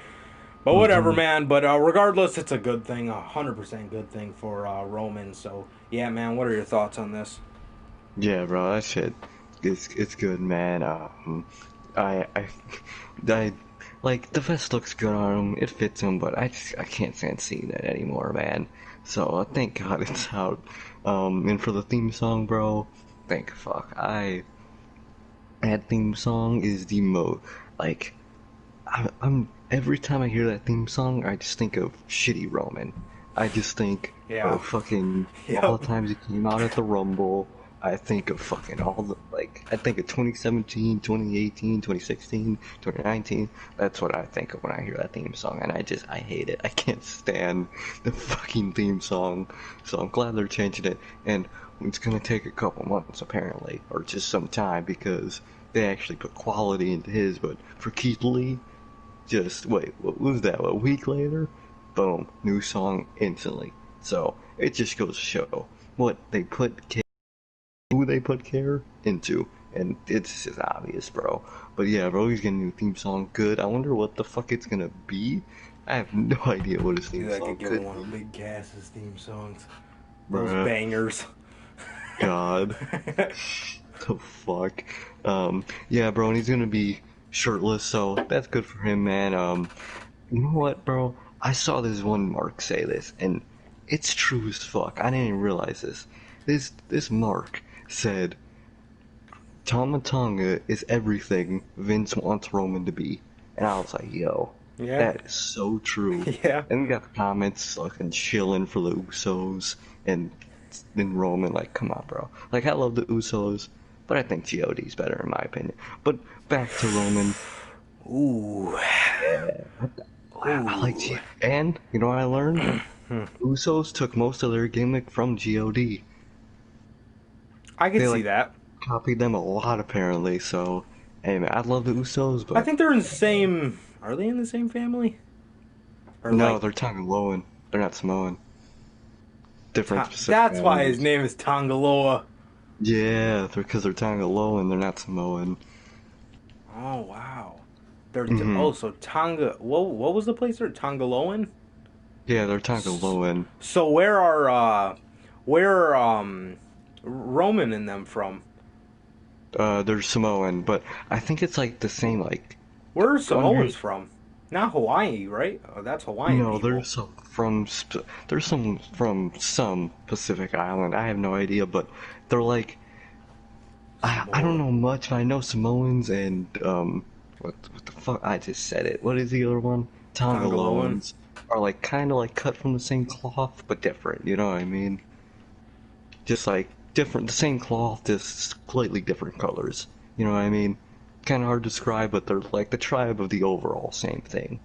But whatever, Mm-hmm. man. But regardless, it's a good thing, 100% good thing for Roman. So yeah, man. What are your thoughts on this? Yeah, bro, that shit, it's good, man. I, I, I, like the vest looks good on him. It fits him, but I can't stand seeing that anymore, man. So thank God it's out. And for the theme song, bro, thank fuck. That theme song is the like I'm every time I hear that theme song, I just think of shitty Roman. I just think Yeah. of fucking all Yep. the times he came out at the Rumble. I think of fucking all the I think of 2017, 2018, 2016, 2019. That's what I think of when I hear that theme song, and I hate it. I can't stand the fucking theme song. So I'm glad they're changing it, and it's gonna take a couple months apparently, or just some time because they actually put quality into his. But for Keith Lee, just wait, what was that? A week later, boom, new song instantly. So it just goes to show what they put, who they put care into, and it's just obvious, bro. But yeah, bro, he's getting a new theme song. Good. I wonder what the fuck it's gonna be. I have no idea what his theme Dude, I song could give him could one of be, Big Cass's theme songs. Those bruh. bangers. God, the fuck. Yeah, bro, and he's gonna be shirtless, so that's good for him, man. You know what, bro? I saw this one Mark say this, and it's true as fuck. I didn't even realize this. This Mark said Tama Tonga is everything Vince wants Roman to be, and I was like, yo, Yeah. that is so true. Yeah. And we got the comments fucking chilling for the Usos and then Roman. Like, come on, bro. Like, I love the Usos, but I think GOD's better in my opinion. But back to Roman. Ooh. Yeah, I like Ooh. G. And you know what I learned? Usos took most of their gimmick from God. I could They see like that. copied them a lot apparently. So, hey man, I love the Usos, I but think they're in the same. Are they in the same family? Or no, like, they're Tongaloan. They're not Samoan. Different specific that's why his islanders. name is Tongaloa. Yeah, because they're Tongaloan. They're not Samoan. Oh wow. They're Hmm. oh so Tonga. What was the place there? Tongaloan. Yeah, they're Tongaloan. So where Roman and them from? They're Samoan, but I think it's like the same. Like, Where are on your Samoans from? Not Hawaii, right? Oh, that's Hawaiian no, people. there's some from some Pacific island. I have no idea, but they're like I don't Samoa. know much. I know Samoans and what the fuck? I just said it. What is the other one? Tongaloan. Tongaloans are like kind of like cut from the same cloth, but different. You know what I mean? Just like different, the same cloth, just slightly different colors. You know what I mean? Kind of hard to describe, but they're like the tribe of the overall same thing.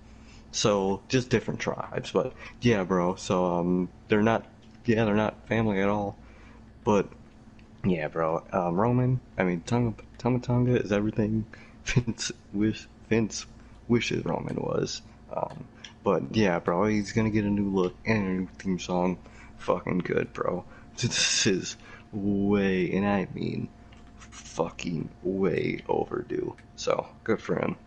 So just different tribes, but yeah, bro. So they're not, yeah, they're not family at all. But yeah, bro. Roman, I mean, Tonga Tonga is everything Vince wishes Roman was. Um, but yeah, bro, he's gonna get a new look and a new theme song. Fucking good, bro. This is way, and I mean, fucking way overdue. So good for him.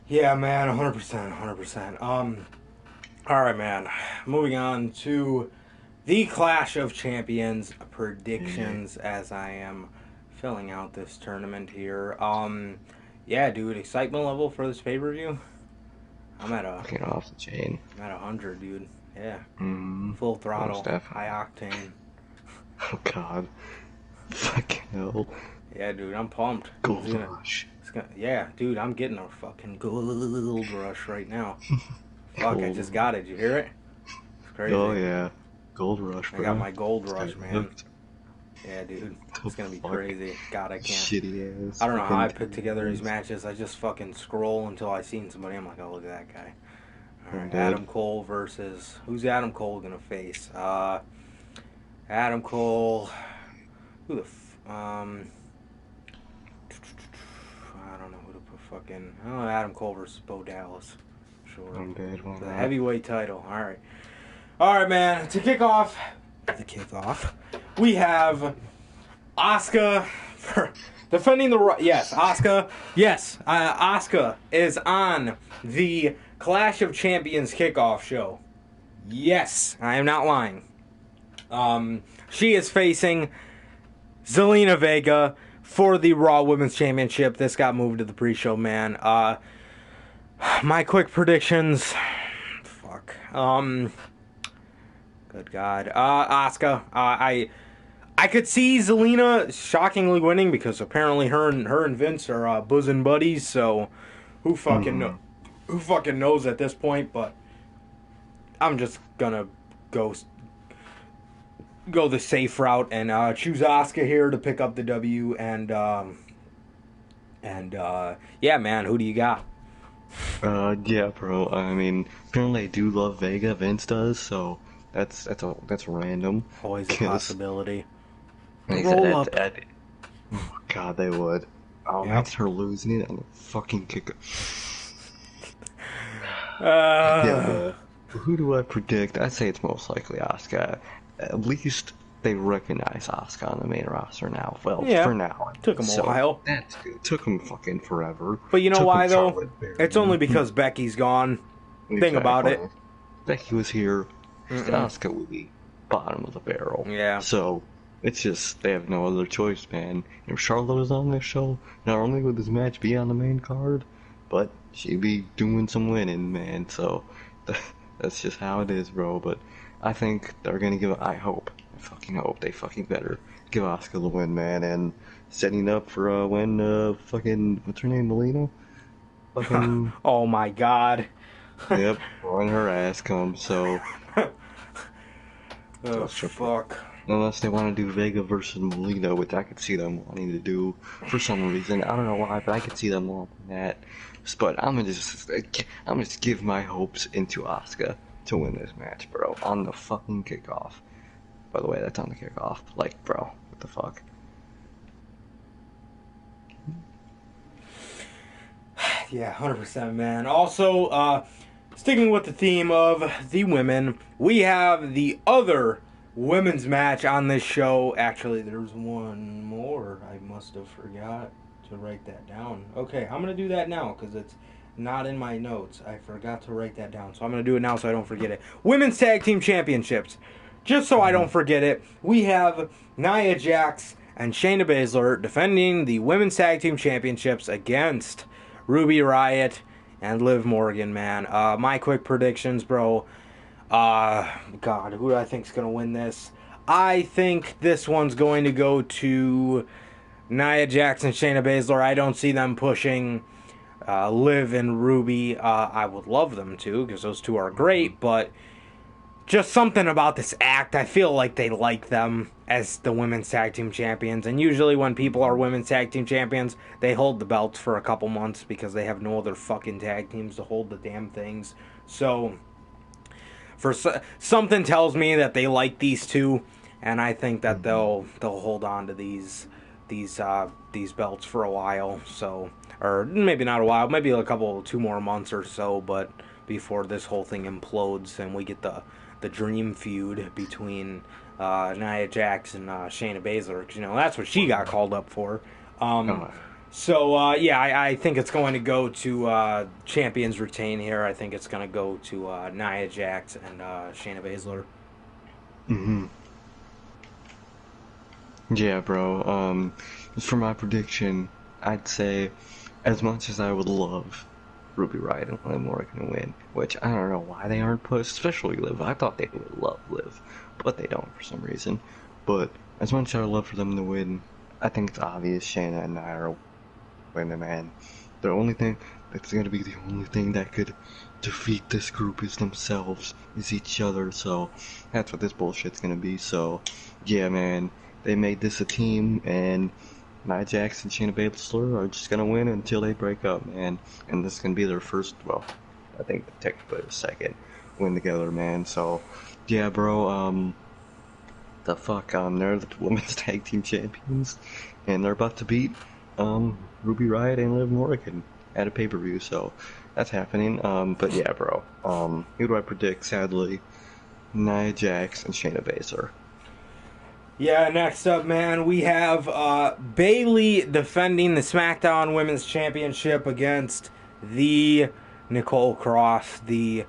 Yeah, man, 100%, 100%. All right, man. Moving on to the Clash of Champions Yeah, predictions as I am filling out this tournament here. Yeah, dude, excitement level for this pay-per-view. I'm at a fucking off the chain. I'm at 100, dude. Yeah, Mm, full most throttle, high definitely. octane. Oh God, fucking hell. Yeah, dude, I'm pumped. Gold Rush. Yeah, dude, I'm getting a fucking gold rush right now. Fuck, I Gold just Rush. got it. You hear it? It's Oh crazy. yeah, Gold Rush, I got bro. my gold This guy's rush, man. hooked. Yeah, dude, The it's gonna be fuck, crazy. God, I can't. shitty ass I don't know how fucking I put together these tattoos. matches. I just fucking scroll until I seen somebody. I'm like, oh, look at that guy. All I'm right, dead. Adam Cole versus who's Adam Cole gonna face? Adam Cole. Who the I don't know who to put fucking. Oh, Adam Cole versus Bo Dallas. Sure. I'm dead. Why For the not? heavyweight title. All right. All right, man. To kick off the kickoff, we have Asuka Defending yes, Asuka. Yes, Asuka is on the Clash of Champions kickoff show. Yes, I am not lying. She is facing Zelina Vega for the Raw Women's Championship. This got moved to the pre-show, man. My quick predictions. Fuck. Good God. Asuka. I could see Zelina shockingly winning because apparently her and Vince are bosom buddies. So who fucking knows at this point? But I'm just gonna go the safe route and choose Asuka here to pick up the W. And yeah, man, who do you got? Yeah, bro. I mean, apparently I do love Vega. Vince does, so that's random. Always a possibility. Roll up. Oh God, they would. Oh, Yep. that's her losing it on the fucking kick. Uh, Who do I predict? I'd say it's most likely Asuka. At least they recognize Asuka on the main roster now. Well, Yeah. for now. Took 'em a while. That's good. Took them fucking forever. But you know Took 'em why, though? Charlotte Flair. It's only because Becky's gone. Think about it. Exactly. Becky was here. Asuka would be bottom of the barrel. Yeah. So it's just they have no other choice, man. If Charlotte was on this show, not only would this match be on the main card, but she'd be doing some winning, man. So that's just how it is, bro. But I think they're gonna give. I fucking hope they fucking better give Asuka the win, man, and setting up for when fucking what's her name, Melina? Fucking Oh my God. yep, when her ass comes. So Oh fuck. unless they want to do Vega versus Melina, which I could see them wanting to do for some reason. I don't know why, but I could see them wanting that. But I'm gonna just give my hopes into Asuka to win this match, bro, on the fucking kickoff. By the way, that's on the kickoff. Like, bro, what the fuck? Yeah, 100%, man. Also, sticking with the theme of the women, we have the other women's match on this show. Actually, there's one more. I must have forgot to write that down. Okay, I'm going to do that now because it's not in my notes. I forgot to write that down. So I'm going to do it now so I don't forget it. Women's Tag Team Championships. Just so I don't forget it, we have Nia Jax and Shayna Baszler defending the Women's Tag Team Championships against Ruby Riott and Liv Morgan, man. My quick predictions, bro. God, who do I think's gonna win this? I think this one's going to go to Nia Jax and Shayna Baszler. I don't see them pushing Liv and Ruby. I would love them to, because those two are great, but just something about this act. I feel like they like them as the women's tag team champions. And usually when people are women's tag team champions, they hold the belts for a couple months because they have no other fucking tag teams to hold the damn things. So, something tells me that they like these two, and I think that they'll hold on to these belts for a while. So, or maybe not a while, maybe a couple, 2 more months or so, but before this whole thing implodes and we get the dream feud between Nia Jax and Shayna Baszler, because, you know, that's what she got called up for. So, yeah, I think it's going to go to Champions Retain here. I think it's going to go to Nia Jax and Shayna Baszler. Yeah, bro. For my prediction, I'd say, as much as I would love Ruby Riott and Liv Morgan to win, which I don't know why they aren't pushed, especially Liv. I thought they would love Liv, but they don't for some reason. But as much as I would love for them to win, I think it's obvious Shayna and Nia are winning, man. The only thing that's going to be the only thing that could defeat this group is themselves, is each other. So that's what this bullshit's going to be. So yeah, man, they made this a team, and Nia Jax and Shayna Baszler are just gonna win until they break up, man. And this is gonna be their first, well, I think technically their second win together, man. So, yeah, bro. The fuck, they're the women's tag team champions, and they're about to beat Ruby Riott and Liv Morgan at a pay-per-view. So that's happening. But yeah, bro. Who do I predict? Sadly, Nia Jax and Shayna Baszler. Yeah, next up, man, we have Bailey defending the SmackDown Women's Championship against the Nicole Cross, the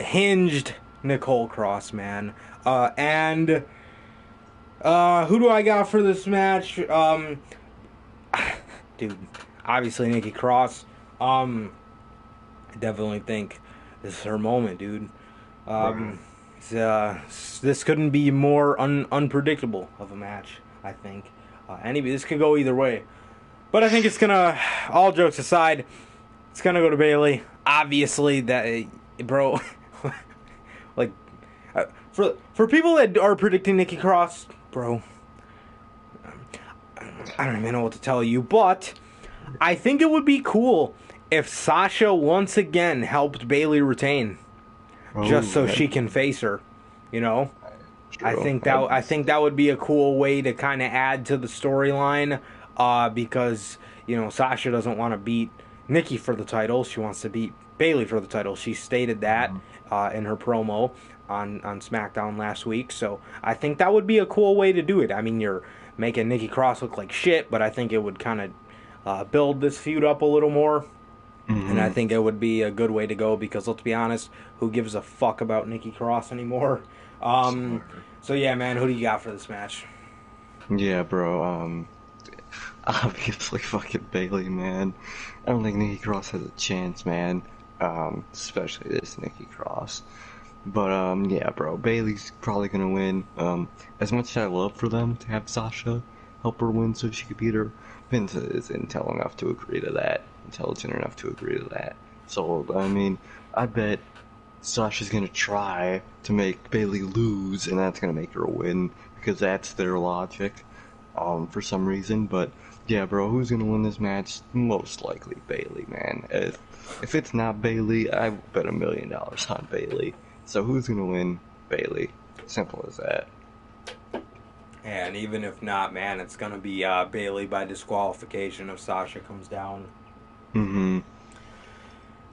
hinged Nicole Cross, man. And who do I got for this match? Dude, obviously Nikki Cross. I definitely think this is her moment, dude. Bro. Um, this couldn't be more unpredictable of a match. I think this could go either way, but I think it's gonna. All jokes aside, it's gonna go to Bailey. Obviously, that bro, like for people that are predicting Nikki Cross, bro, I don't even know what to tell you, but I think it would be cool if Sasha once again helped Bailey retain, just Oh, so that's she can face her. You know, true. That'd be I think that would be a cool way to kind of add to the storyline, because Sasha doesn't want to beat Nikki for the title. She wants to beat Bailey for the title. She stated that in her promo on SmackDown last week. So I think that would be a cool way to do it. I mean, you're making Nikki Cross look like shit, but I think it would kind of build this feud up a little more. And I mm-hmm. think it would be a good way to go because let's be honest, who gives a fuck about Nikki Cross anymore? Um, Sorry. so yeah, man, who do you got for this match? Yeah, bro. Obviously, fucking Bailey, man. I don't think Nikki Cross has a chance, man. Especially this Nikki Cross. But yeah, bro. Bailey's probably gonna win. As much as I love for them to have Sasha help her win so she could beat her, Vince is intel enough to agree to that. Intelligent enough to agree to that. So I mean, I bet Sasha's gonna try to make Bailey lose, and that's gonna make her win because that's their logic, for some reason. But yeah, bro, who's gonna win this match? Most likely Bailey, man. If it's not Bailey, I bet $1 million on Bailey. So who's gonna win? Bailey. Simple as that. And even if not, man, it's gonna be Bailey by disqualification if Sasha comes down. Mm-hmm.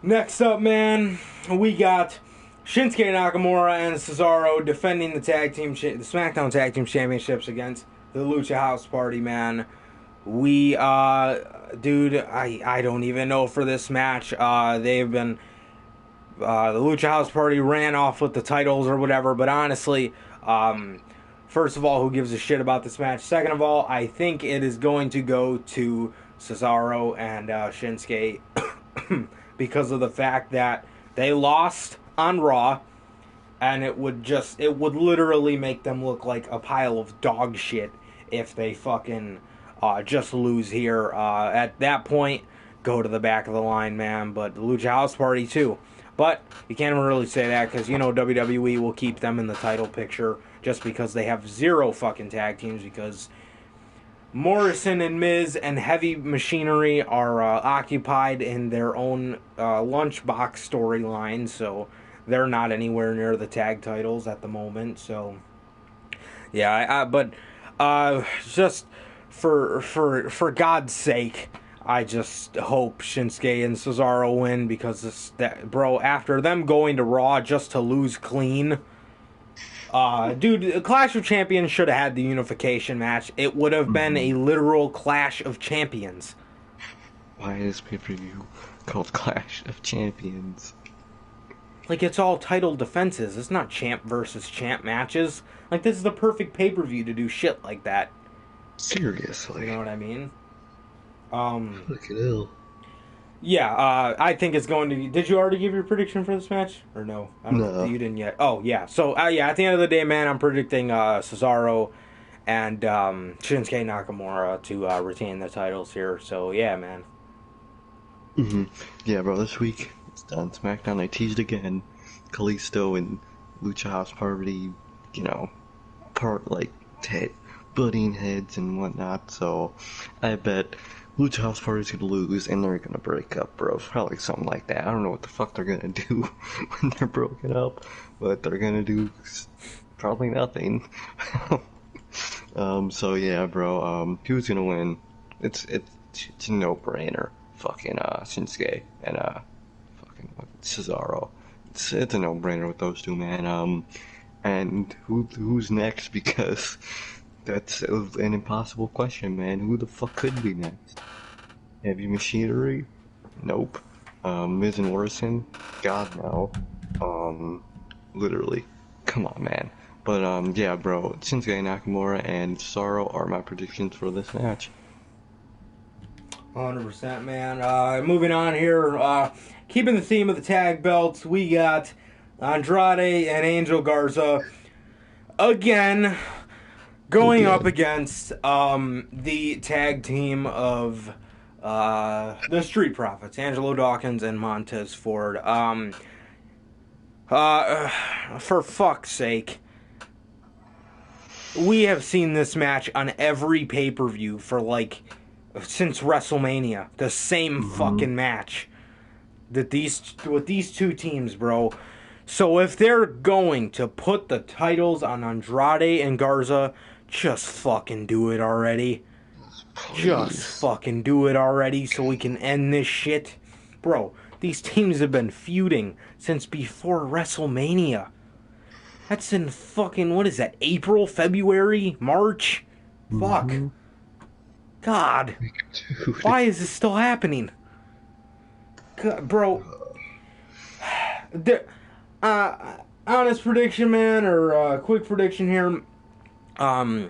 Next up, man, we got Shinsuke Nakamura and Cesaro defending the the SmackDown Tag Team Championships against the Lucha House Party, man. We, dude, I don't even know for this match. They've been, the Lucha House Party ran off with the titles or whatever, but honestly, first of all, who gives a shit about this match? Second of all, I think it is going to go to Cesaro and Shinsuke because of the fact that they lost on Raw, and it would literally make them look like a pile of dog shit if they fucking just lose here. At that point, go to the back of the line, man. But the Lucha House Party too. But you can't really say that because WWE will keep them in the title picture just because they have zero fucking tag teams because Morrison and Miz and Heavy Machinery are occupied in their own lunchbox storyline, so they're not anywhere near the tag titles at the moment. So yeah, but just for God's sake, I just hope Shinsuke and Cesaro win because bro, after them going to Raw just to lose clean. Dude, Clash of Champions should have had the unification match. It would have been Mm-hmm. a literal Clash of Champions. Why is pay-per-view called Clash of Champions? Like, it's all title defenses. It's not champ versus champ matches. Like, this is the perfect pay-per-view to do shit like that. You Seriously. know what I mean? Um, Look at ill. yeah, I think it's going to be... Did you already give your prediction for this match? Or no? I don't know. No. You didn't yet. Oh, yeah. So, yeah, at the end of the day, man, I'm predicting Cesaro and Shinsuke Nakamura to retain the titles here. So, yeah, man. Mm-hmm. Yeah, bro, this week it's done. SmackDown, they teased again. Kalisto and Lucha House Party, you know, like, head, butting heads and whatnot, so I bet Lucha House Party's gonna lose and they're gonna break up, bro. Probably something like that. I don't know what the fuck they're gonna do when they're broken up, but they're gonna do probably nothing. So yeah, bro, who's gonna win? It's a no-brainer. Fucking, Shinsuke and, fucking Cesaro. It's a no-brainer with those two, man. And who's next? Because that's an impossible question, man. Who the fuck could be next? Heavy Machinery? Nope. Miz and Morrison? God no. Um, Literally. Come on, man. But yeah, bro. Shinsuke Nakamura and Sorrow are my predictions for this match. 100%, man. Moving on here. Keeping the theme of the tag belts, we got Andrade and Angel Garza again going up Again. against the tag team of the Street Profits, Angelo Dawkins and Montez Ford. For fuck's sake, we have seen this match on every pay-per-view for like since WrestleMania. The same Mm-hmm. fucking match that with these two teams, bro. So if they're going to put the titles on Andrade and Garza, just fucking do it already. Just Please. fucking do it already so we can end this shit. Bro, these teams have been feuding since before WrestleMania. That's in fucking, what is that, April, February, March? Fuck. Mm-hmm. God. Dude. Why is this still happening? God, bro. The, honest prediction, man, or quick prediction here. I'm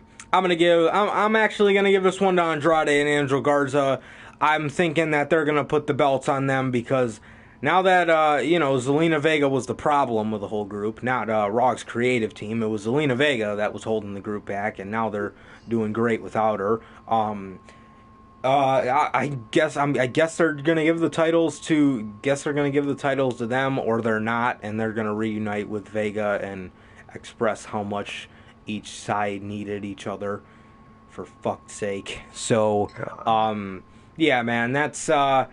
actually gonna give this one to Andrade and Angel Garza. I'm thinking that they're gonna put the belts on them because now that Zelina Vega was the problem with the whole group, not Raw's creative team. It was Zelina Vega that was holding the group back, and now they're doing great without her. I guess they're gonna give the titles to. Guess they're gonna give the titles to them, or they're not, and they're gonna reunite with Vega and express how much each side needed each other. For fuck's sake. So, God. yeah, man, that's my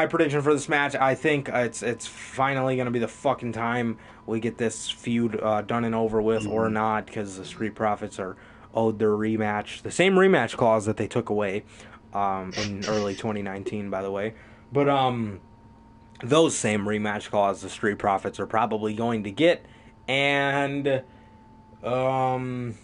prediction for this match. I think it's finally gonna be the fucking time we get this feud done and over with, or Mm-hmm. not, because the Street Profits are owed their rematch, the same rematch clause that they took away in early 2019, by the way. But those same rematch clauses the Street Profits are probably going to get, and um,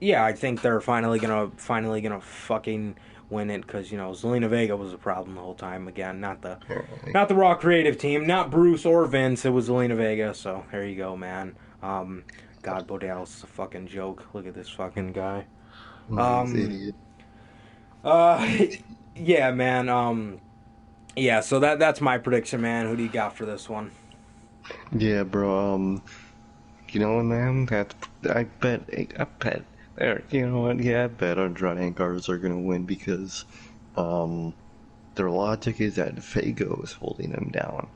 yeah, I think they're finally gonna fucking win it because Zelina Vega was a problem the whole time again, Apparently. not the Raw creative team, not Bruce or Vince. It was Zelina Vega. So there you go, man. God, Bo Dallas is a fucking joke. Look at this fucking guy. This Um, idiot. uh, yeah, man. Yeah. So that's my prediction, man. Who do you got for this one? Yeah, bro. You know what, man? I bet. There, you know what? Yeah, I bet Andrade and Garza are gonna win because, um, their logic is that Fago is holding them down.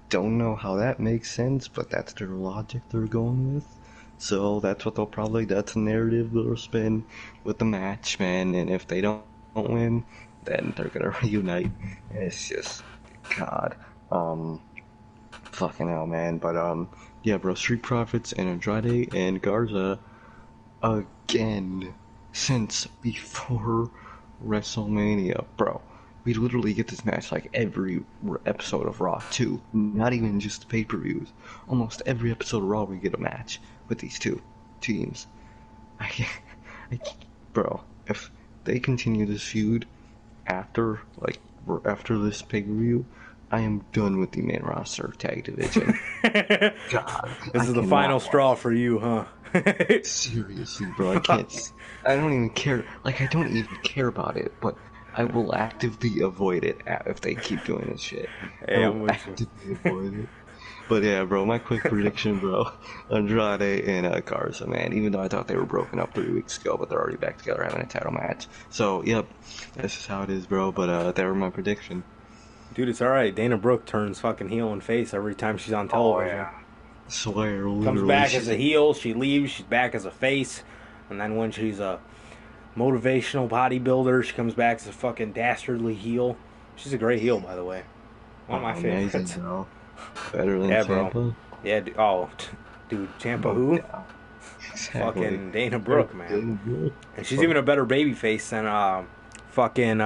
Don't know how that makes sense, but that's their logic they're going with. So that's a narrative they'll spin with the match, man. And if they don't win, then they're gonna reunite. And it's just, God, fucking hell, man. But yeah, bro, Street Profits and Andrade and Garza again since before WrestleMania, bro. We literally get this match like every episode of Raw too. Not even just the pay-per-views. Almost every episode of Raw we get a match with these two teams. I, I, bro, if they continue this feud after after this pay-per-view, I am done with the main roster tag division. God, This I is the final cannot straw watch. for you, huh? Seriously, bro, I can't. I don't even care. Like, I don't even care about it, but I will actively avoid it if they keep doing this shit. I Hey, I'm will with actively you. avoid it. But yeah, bro, my quick prediction, bro. Andrade and Garza, man. Even though I thought they were broken up 3 weeks ago, but they're already back together having a title match. So, yep, this is how it is, bro. But that were my prediction. Dude, it's alright. Dana Brooke turns fucking heel and face every time she's on Oh television. yeah. Swear, Comes literally, back as she's a heel, she leaves, she's back as a face, and then when she's a motivational bodybuilder, she comes back as a fucking dastardly heel. She's a great heel, by the way. One of my amazing, favorites. bro. Better than Yeah, bro. Tampa, Yeah, dude, Champa no who? doubt. Exactly. Fucking Dana Better Brooke, man. than Tampa. And she's even a better baby face than fucking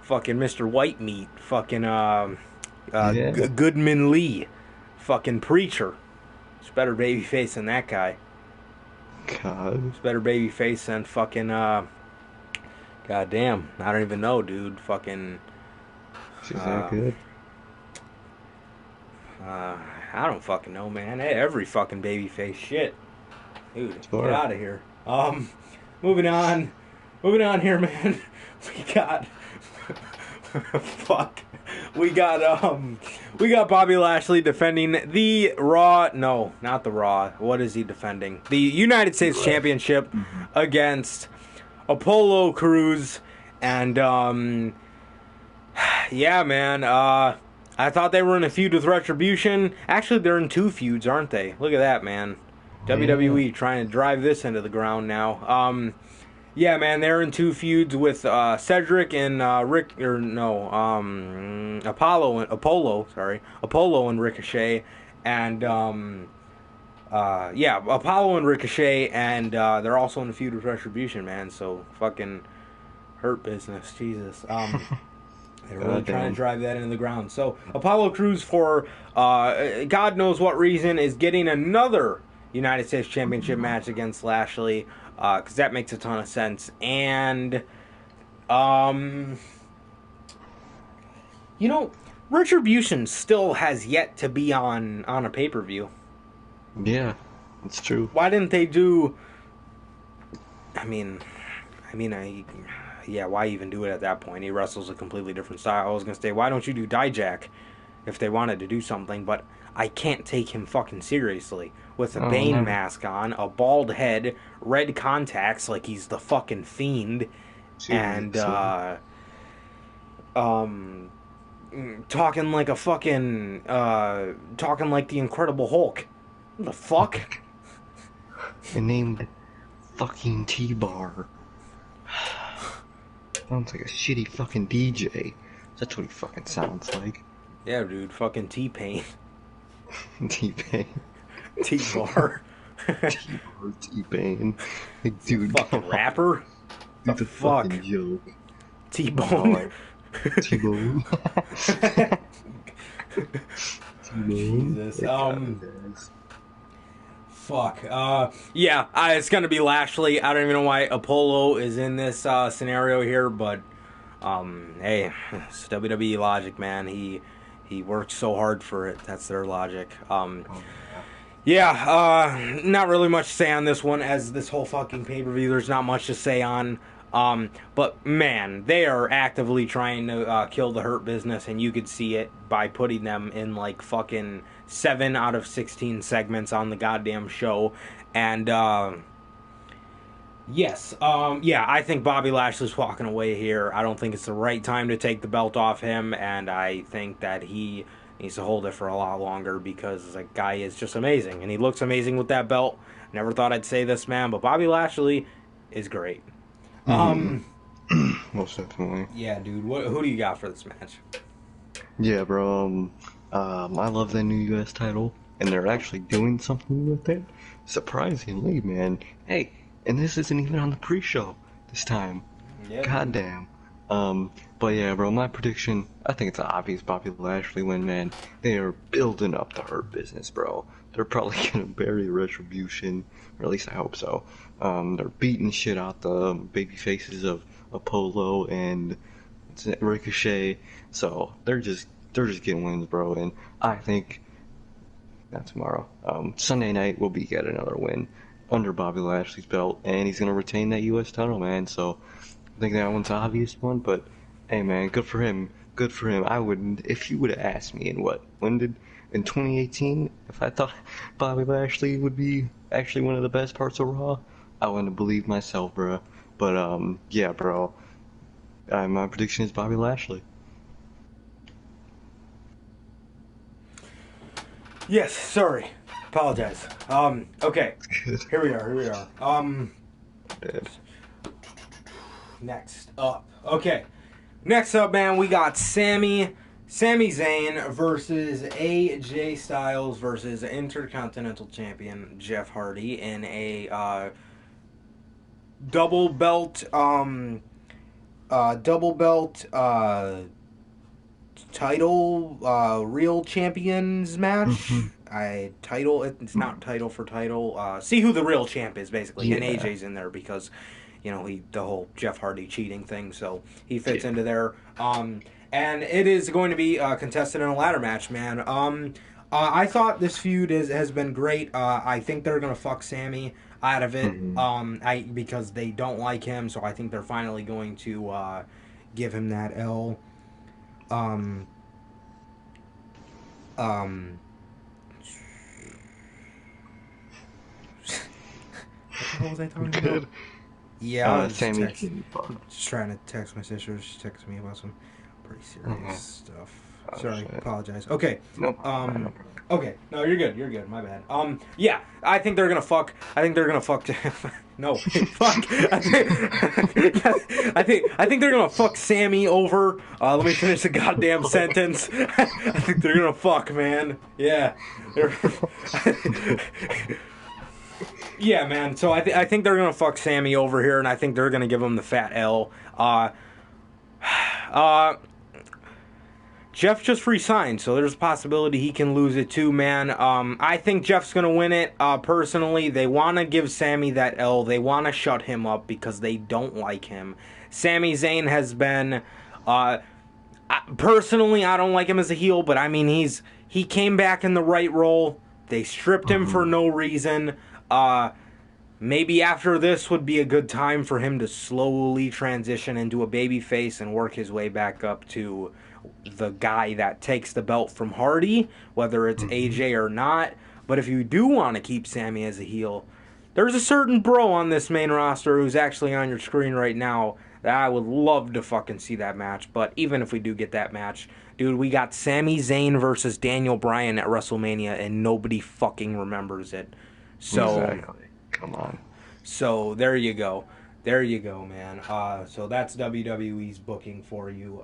fucking Mr. Whitemeat, fucking Yeah. Goodman Lee, fucking preacher. It's better babyface than that guy. God. It's better babyface than fucking goddamn. I don't even know, dude. Fucking She's that uh good. uh I don't fucking know, man. Every fucking babyface shit. Dude, get Sure. out of here. Moving on. Moving on here, man. We got fuck. We got Bobby Lashley defending the Raw. No, not the Raw. What is he defending? The United States Championship Mhm. against Apollo Crews. And yeah, man. I thought they were in a feud with Retribution. Actually, they're in two feuds, aren't they? Look at that, man. Yeah. WWE trying to drive this into the ground now. Yeah, man, they're in two feuds with Cedric and Apollo and Ricochet, and yeah, Apollo and Ricochet, and they're also in a feud with Retribution, man. So fucking hurt business, Jesus. They're really God trying to damn. drive that into the ground. So Apollo Crews, for God knows what reason, is getting another United States Championship match against Lashley, because that makes a ton of sense. And um, you know, Retribution still has yet to be on a pay per view. Yeah, it's true. Why didn't they do? I mean, I yeah, why even do it at that point? He wrestles a completely different style. I was gonna say, why don't you do Dijak if they wanted to do something? But I can't take him fucking seriously with a Oh, Bane never. mask on, a bald head, red contacts like he's the fucking Fiend, and Seriously. um, talking like a fucking talking like the Incredible Hulk. What the fuck? And named fucking T-Bar. Sounds like a shitty fucking DJ. That's what he fucking sounds like. Yeah, dude, fucking T Pain, T-Pain. T Bar. T-Bar, T-Pain. Like, He's a dude, fucking come on. rapper. The Dude's a fuck? fucking joke. T Oh, Bone. T-Bone. T-Bone. Jesus. That got his ass. Fuck. Yeah, it's gonna be Lashley. I don't even know why Apollo is in this scenario here, but hey, it's WWE logic, man. He worked so hard for it. That's their logic. Oh, yeah. Yeah, not really much to say on this one, as this whole fucking pay per view, there's not much to say on. But man, they are actively trying to kill the Hurt Business, and you could see it by putting them in like fucking 7 out of 16 segments on the goddamn show. And yes, yeah, I think Bobby Lashley's walking away here. I don't think it's the right time to take the belt off him, and I think that he needs to hold it for a lot longer, because the guy is just amazing, and he looks amazing with that belt. Never thought I'd say this, man, but Bobby Lashley is great. Mm-hmm. Most definitely. Yeah, dude. Who do you got for this match? Yeah, bro. I love that new U.S. title, and they're actually doing something with it. Surprisingly, man. Hey, and this isn't even on the pre-show this time. Yeah, dude. Goddamn. But yeah, bro. My prediction. I think it's an obvious Bobby Lashley win, man. They are building up the Hurt Business, bro. They're probably gonna bury Retribution, or at least I hope so. They're beating shit out the baby faces of Apollo and Ricochet. So they're just getting wins, bro. And I think not tomorrow. Sunday night we'll be get another win under Bobby Lashley's belt, and he's gonna retain that U.S. title, man. So I think that one's an obvious one. But hey, man, good for him. Good for him. I wouldn't if you would have asked me in 2018 if I thought Bobby Lashley would be actually one of the best parts of Raw. I wouldn't have believed myself, bro. But yeah, bro. My prediction is Bobby Lashley. Yes, sorry. Apologize. Okay. Good. Here we are. Here we are. Dead. Next up. Okay. Next up, man, we got Sami Zayn versus AJ Styles versus Intercontinental Champion Jeff Hardy in a double belt title, real champions match. Hmm. It's not title for title. See who the real champ is, basically. And Yeah. AJ's in there because, the whole Jeff Hardy cheating thing, so he fits Yeah. into there. And it is going to be contested in a ladder match, man. I thought this feud has been great. I think they're gonna fuck Sammy out of it. Hmm. Because they don't like him, so I think they're finally going to give him that L. Um, um, what the hell was I talking about? Good. Yeah, I was Sammy's getting fucked. just trying to text my sister. She texted me about some pretty serious Okay. stuff. Oh Sorry, shit. apologize. Okay. No problem, man. No Um. problem. Okay. No, you're good. You're good. My bad. Yeah, I think they're gonna fuck. I think they're gonna fuck. No, fuck. I think they're gonna fuck Sammy over. Let me finish the goddamn sentence. I think they're gonna fuck, man. Yeah. Yeah, man. So I think they're gonna fuck Sammy over here, and I think they're gonna give him the fat L. Uh, Jeff just resigned, so there's a possibility he can lose it too, man. I think Jeff's gonna win it. Personally, they want to give Sammy that L. They want to shut him up because they don't like him. Sami Zayn has been, personally, I don't like him as a heel, but I mean he came back in the right role. They stripped him for Hmm. no reason. Maybe after this would be a good time for him to slowly transition into a babyface and work his way back up to the guy that takes the belt from Hardy, whether it's Hmm. AJ or not. But if you do want to keep Sammy as a heel, there's a certain bro on this main roster who's actually on your screen right now that I would love to fucking see that match. But even if we do get that match, dude, we got Sami Zayn versus Daniel Bryan at WrestleMania and nobody fucking remembers it. So Exactly. Come on. so there you go. There you go, man. So that's WWE's booking for you.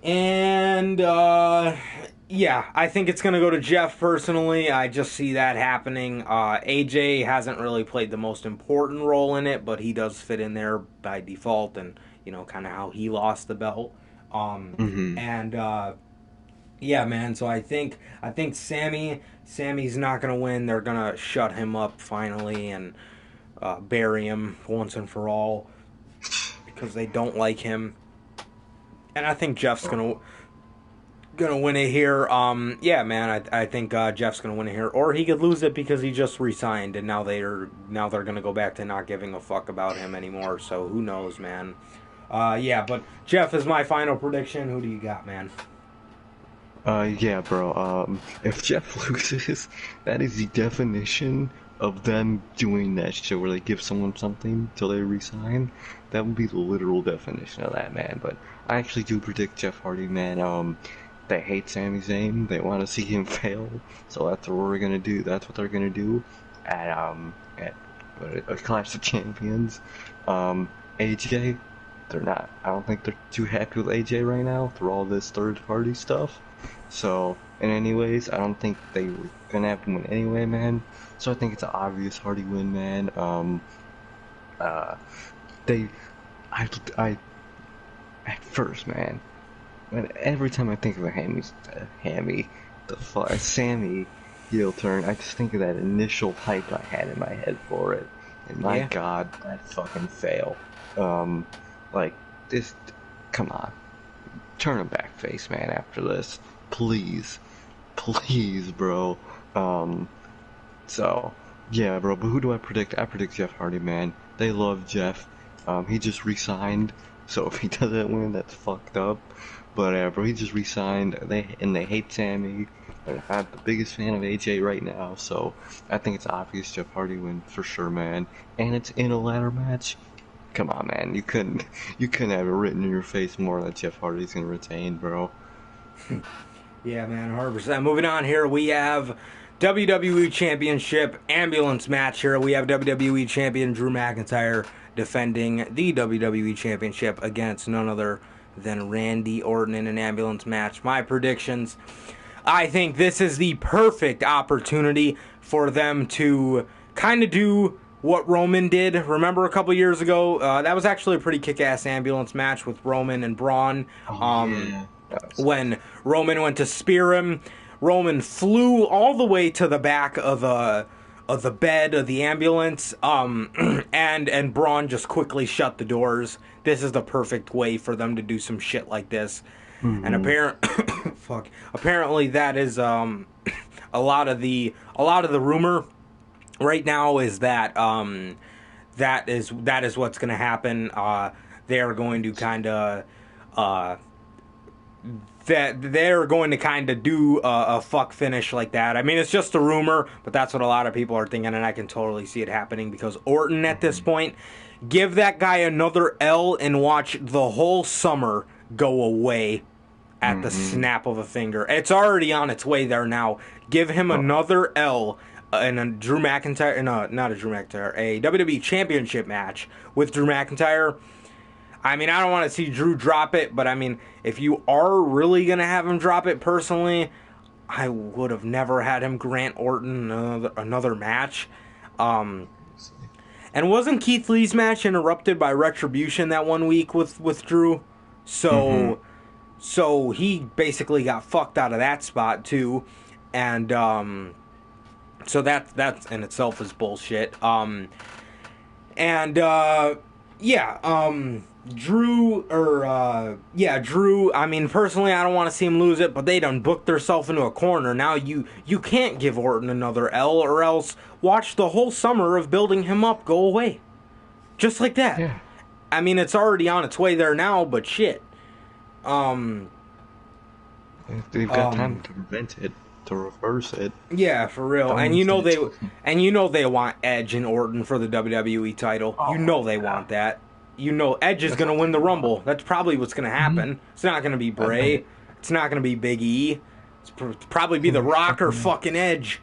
And yeah, I think it's gonna go to Jeff personally. I just see that happening. AJ hasn't really played the most important role in it, but he does fit in there by default, and kind of how he lost the belt. Hmm. And yeah, man. So I think Sammy's not gonna win. They're gonna shut him up finally and bury him once and for all because they don't like him. And I think Jeff's gonna win it here. Yeah, man. I think Jeff's gonna win it here, or he could lose it because he just resigned, and now they're gonna go back to not giving a fuck about him anymore. So who knows, man. Yeah, but Jeff is my final prediction. Who do you got, man? Yeah, bro. If Jeff loses, that is the definition of them doing that shit where they give someone something till they resign. That would be the literal definition of that, man. But I actually do predict Jeff Hardy, man. They hate Sami Zayn. They want to see him fail. So that's what we're gonna do. That's what they're gonna do at a Clash of Champions. AJ, they're not. I don't think they're too happy with AJ right now through all this third party stuff. So, and anyways, I don't think they were gonna have to win anyway, man. So I think it's an obvious Hardy win, man. Uh, they, I, at first, man, every time I think of Sammy heel turn, I just think of that initial hype I had in my head for it. And my Yeah. God, that fucking fail. Um, like, this, come on. Turn him back face, man, after this. Please. Please, bro. Um, so, yeah, bro, but who do I predict? I predict Jeff Hardy, man. They love Jeff. He just resigned, so if he doesn't win, that's fucked up. But, bro, he just resigned. They hate Sammy. They're not the biggest fan of AJ right now, so I think it's obvious Jeff Hardy win for sure, man. And it's in a ladder match. Come on, man. You couldn't have it written in your face more that Jeff Hardy's gonna retain, bro. Yeah, man, 100%. Moving on here, we have WWE Championship ambulance match here. We have WWE Champion Drew McIntyre defending the WWE Championship against none other than Randy Orton in an ambulance match. My predictions, I think this is the perfect opportunity for them to kind of do what Roman did. Remember a couple years ago? That was actually a pretty kick-ass ambulance match with Roman and Braun. Oh yeah. When Roman went to spear him, Roman flew all the way to the back of the bed of the ambulance, and Braun just quickly shut the doors. This is the perfect way for them to do some shit like this. Mm-hmm. And apparently that is a lot of the rumor right now is that that is what's going to happen. They're going to kind of do a fuck finish like that. I mean, it's just a rumor, but that's what a lot of people are thinking, and I can totally see it happening because Orton at this point, give that guy another L and watch the whole summer go away at the snap of a finger. It's already on its way there now. Give him another L in a Drew McIntyre, no, not a Drew McIntyre, a WWE Championship match with Drew McIntyre. I mean, I don't want to see Drew drop it, but I mean, if you are really going to have him drop it personally, I would have never had him grant Orton another match. And wasn't Keith Lee's match interrupted by Retribution that one week with Drew? So he basically got fucked out of that spot too. And so that's in itself is bullshit. Drew, I mean, personally, I don't want to see him lose it, but they done booked themselves into a corner. Now you can't give Orton another L, or else watch the whole summer of building him up go away. Just like that. Yeah. I mean, it's already on its way there now, but shit. They've got time to prevent it, to reverse it. Yeah, for real. And you know they want Edge and Orton for the WWE title. Oh, you know they want that. You know Edge is going to win the Rumble. That's probably what's going to happen. It's not going to be Bray. It's not going to be Big E. It's probably be The Rock or fucking Edge.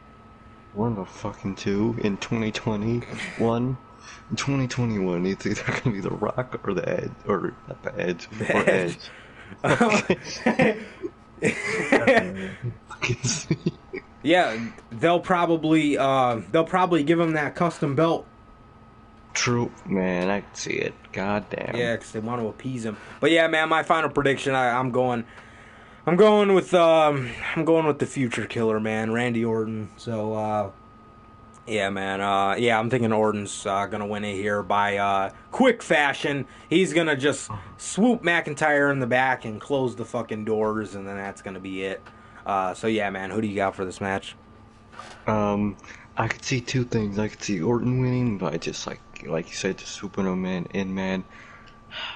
One of the fucking two in 2021. In 2021, it's either going to be The Rock or the Edge. Or not the Edge. Edge. Yeah, they'll probably give him that custom belt. True, man, I can see it. God damn. Yeah, because they want to appease him. But yeah, man, my final prediction, I'm going with the future killer, man, Randy Orton. So yeah, man, I'm thinking Orton's gonna win it here by quick fashion. He's gonna just swoop McIntyre in the back and close the fucking doors, and then that's gonna be it. So yeah, man, who do you got for this match? I could see two things. I could see Orton winning by just like you said, just swooping him in, man.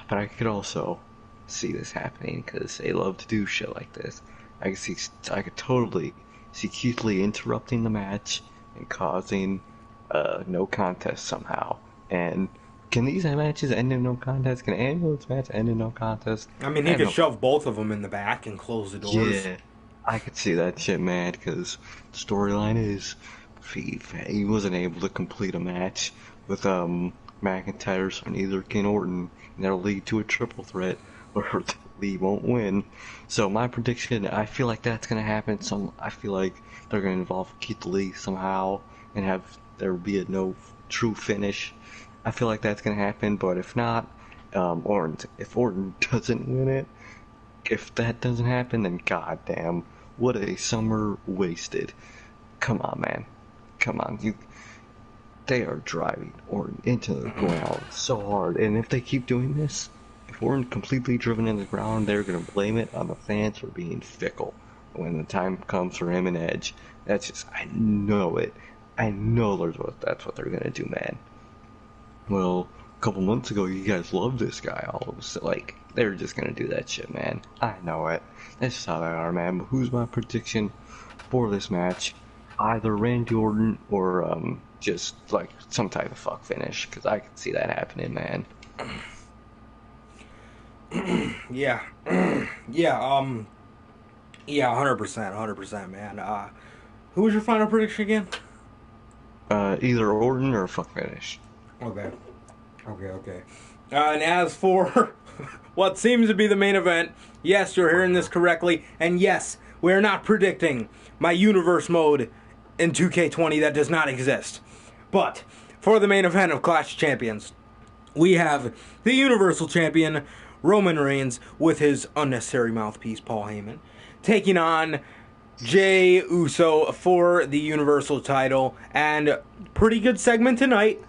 But I could also see this happening because they love to do shit like this. I could totally see Keith Lee interrupting the match and causing no contest somehow. And can these matches end in no contest? Can an ambulance match end in no contest? I mean, he could shove both of them in the back and close the doors. Yeah, I could see that shit, man, because the storyline is he wasn't able to complete a match with McIntyre, so neither can Orton, and that'll lead to a triple threat where Lee won't win. So my prediction, I feel like that's gonna happen. I feel like they're gonna involve Keith Lee somehow and have there be a no true finish. I feel like that's gonna happen, but if not, if Orton doesn't win it, if that doesn't happen, then goddamn, what a summer wasted. Come on, man. Come on, they are driving Orton into the ground so hard, and if they keep doing this, if Orton completely driven in the ground, they're gonna blame it on the fans for being fickle when the time comes for him and Edge. That's just, I know it. I know that's what they're gonna do, man. Well, a couple months ago, you guys loved this guy all of a sudden. Like, they're just gonna do that shit, man. I know it. That's just how they are, man. But who's my prediction for this match? Either Randy Orton or just like some type of fuck finish, because I can see that happening, man. Yeah, 100%, man. Who was your final prediction again? Either Orton or a fuck finish. Okay. And as for what seems to be the main event, yes, you're hearing this correctly, and yes, we're not predicting my universe mode in 2K20 that does not exist. But for the main event of Clash of Champions, we have the Universal Champion, Roman Reigns, with his unnecessary mouthpiece, Paul Heyman, taking on Jey Uso for the Universal title. And pretty good segment tonight.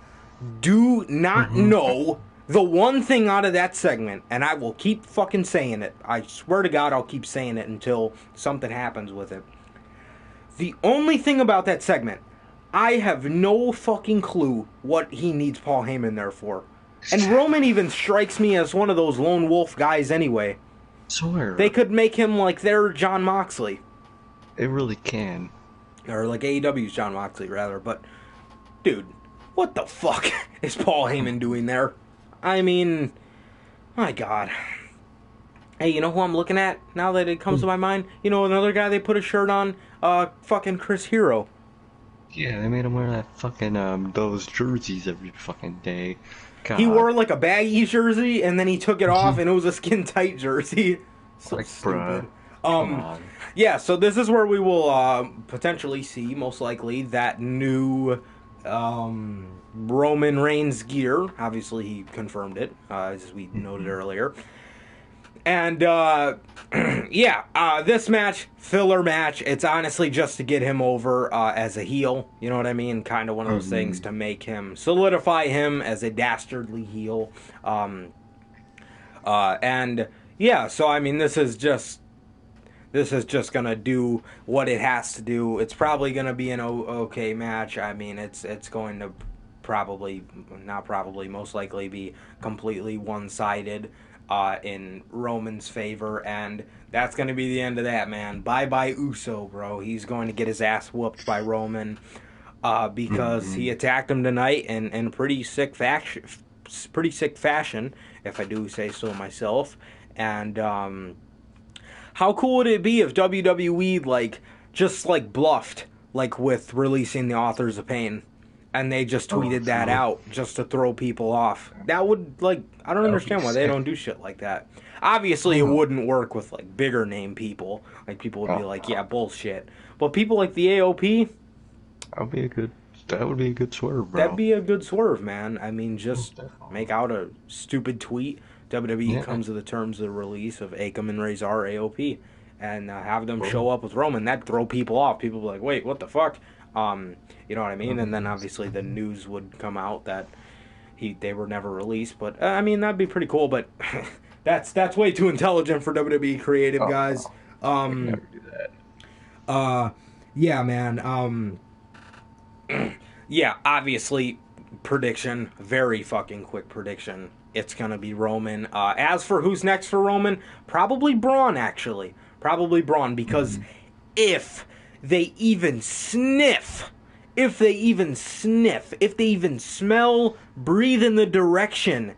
Do not know the one thing out of that segment, and I will keep fucking saying it. I swear to God, I'll keep saying it until something happens with it. The only thing about that segment, I have no fucking clue what he needs Paul Heyman there for. And Roman even strikes me as one of those lone wolf guys anyway. Swear. They could make him like their John Moxley. It really can. Or like AEW's John Moxley, rather. But, dude, what the fuck is Paul Heyman doing there? I mean, my God. Hey, you know who I'm looking at now that it comes to my mind? You know, another guy they put a shirt on? Fucking Chris Hero. Yeah, they made him wear that fucking, those jerseys every fucking day. God. He wore like a baggy jersey, and then he took it off, and it was a skin-tight jersey. So like, stupid. Come on. Yeah, so this is where we will potentially see, most likely, that new Roman Reigns gear. Obviously, he confirmed it, as we noted earlier. And, this match, filler match, it's honestly just to get him over as a heel. You know what I mean? Kind of one of those things to make him, solidify him as a dastardly heel. So, I mean, this is just going to do what it has to do. It's probably going to be an okay match. I mean, it's going to most likely be completely one-sided in Roman's favor, and that's going to be the end of that, man. Bye-bye Uso, bro. He's going to get his ass whooped by Roman because he attacked him tonight in pretty sick fashion, if I do say so myself. And how cool would it be if WWE just bluffed with releasing the Authors of Pain, and they just tweeted that out just to throw people off? That would I don't understand why they don't do shit like that. Obviously, it wouldn't work with bigger name people. People would be like, yeah, bullshit. But people like the AOP, that would be a good swerve, bro. That'd be a good swerve, man. I mean, just make out a stupid tweet. WWE comes to the terms of the release of Akam and Razor AOP, and have them show up with Roman. That'd throw people off. People would be like, wait, what the fuck? You know what I mean? And then obviously the news would come out that they were never released. But I mean, that'd be pretty cool. But that's way too intelligent for WWE creative guys. I could never do that. Yeah, man. Obviously, prediction, very fucking quick prediction. It's gonna be Roman. As for who's next for Roman, probably Braun, actually. Probably Braun, because if they even sniff, if they even smell, breathe in the direction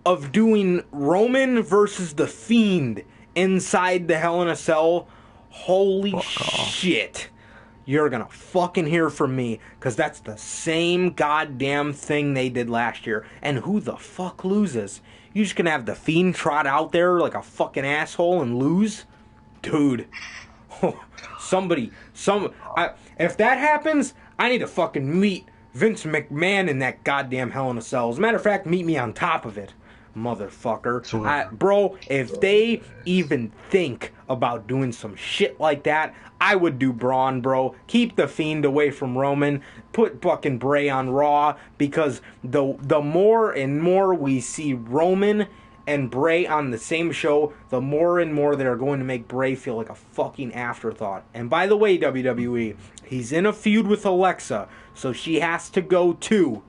of doing Roman versus The Fiend inside the Hell in a Cell, holy shit. You're gonna fucking hear from me, because that's the same goddamn thing they did last year. And who the fuck loses? You just gonna have The Fiend trot out there like a fucking asshole and lose? Dude. If that happens, I need to fucking meet Vince McMahon in that goddamn Hell in a Cell. As a matter of fact, meet me on top of it, motherfucker. Bro, if they even think about doing some shit like that, I would do Braun, bro. Keep The Fiend away from Roman. Put fucking Bray on Raw, because the more and more we see Roman and Bray on the same show, the more and more they're going to make Bray feel like a fucking afterthought. And by the way, WWE, he's in a feud with Alexa, so she has to go too.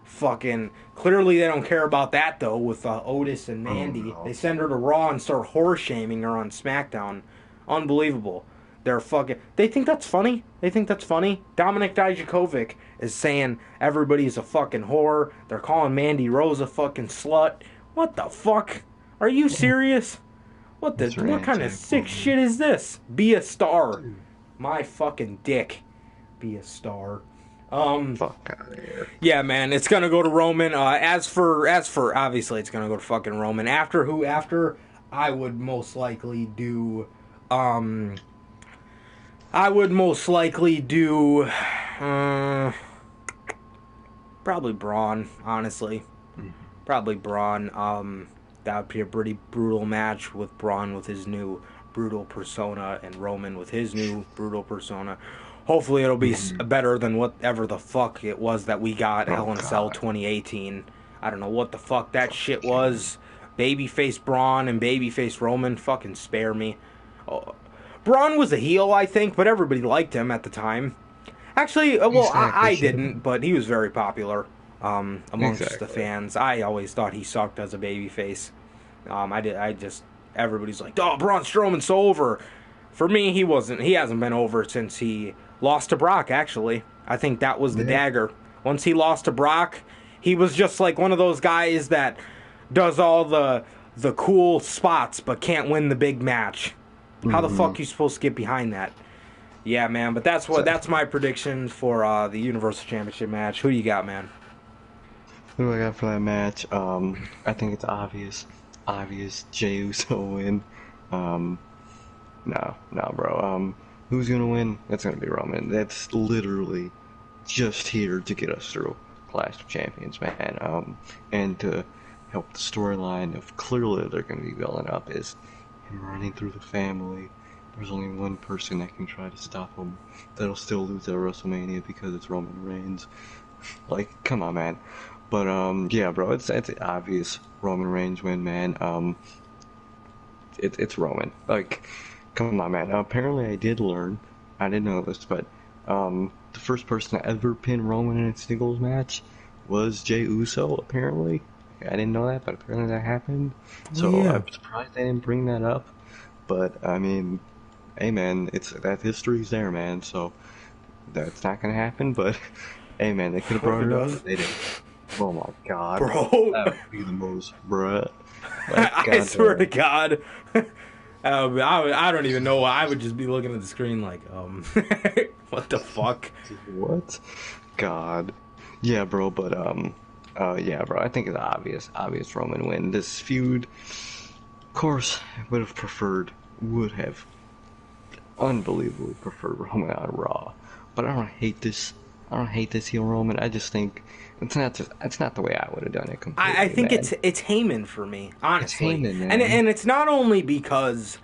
Fucking clearly they don't care about that though with Otis and Mandy. They send her to Raw and start horror shaming her on SmackDown. Unbelievable. They think that's funny. Dominic Dijakovic is saying everybody's a fucking whore. They're calling Mandy Rose a fucking slut. What the fuck? Are you serious? What kind of sick shit is this? Be a star. My fucking dick. Be a star. Fuck out of here. Yeah, man, it's gonna go to Roman. As for obviously it's gonna go to fucking Roman. After I would most likely do Probably Braun, honestly. Probably Braun. That would be a pretty brutal match with Braun with his new brutal persona and Roman with his new brutal persona. Hopefully it'll be better than whatever the fuck it was that we got Oh Hell in a Cell God. 2018. I don't know what the fuck that shit was. Babyface Braun and babyface Roman. Fucking spare me. Oh. Braun was a heel, I think, but everybody liked him at the time. Actually, well, Exactly. I didn't, but he was very popular amongst the Exactly. fans. I always thought he sucked as a babyface. I just everybody's like, oh, Braun Strowman's so over. For me, he wasn't. He hasn't been over since he lost to Brock. Actually, I think that was the Yeah. dagger. Once he lost to Brock, he was just like one of those guys that does all the cool spots but can't win the big match. How the fuck you supposed to get behind that? Yeah, man. But that's my prediction for the Universal Championship match. Who do you got, man? Who do I got for that match? I think it's obvious. Jey Uso win. Um, no, bro. Who's gonna win? It's gonna be Roman. That's literally just here to get us through Clash of Champions, man. And to help the storyline of clearly they're gonna be building up is him running through the family. There's only one person that can try to stop him. That'll still lose at WrestleMania because it's Roman Reigns. Like, come on, man. But yeah, bro, it's obvious Roman Reigns win, man. It's Roman. Like, come on, man. Apparently, I did learn. I didn't know this, but the first person to ever pin Roman in a singles match was Jey Uso. Apparently, I didn't know that, but apparently that happened. So Yeah. I'm surprised they didn't bring that up. But I mean, hey, man, it's that history's there, man. So that's not gonna happen. But hey, man, they could have brought Hope it it up. does. But they didn't. Oh my God, Bro. that would be the most, bruh. Like, I swear to goddamn. God. I don't even know. I would just be looking at the screen like, what the fuck? What? God. Yeah, bro, but yeah, bro. I think it's obvious Roman win this feud. Of course, I would have unbelievably preferred Roman on Raw, but I don't hate this. I don't hate this heel Roman. I just think it's not the way I would have done it completely. I think man. it's Heyman for me, honestly. Heyman, man. And it's not only because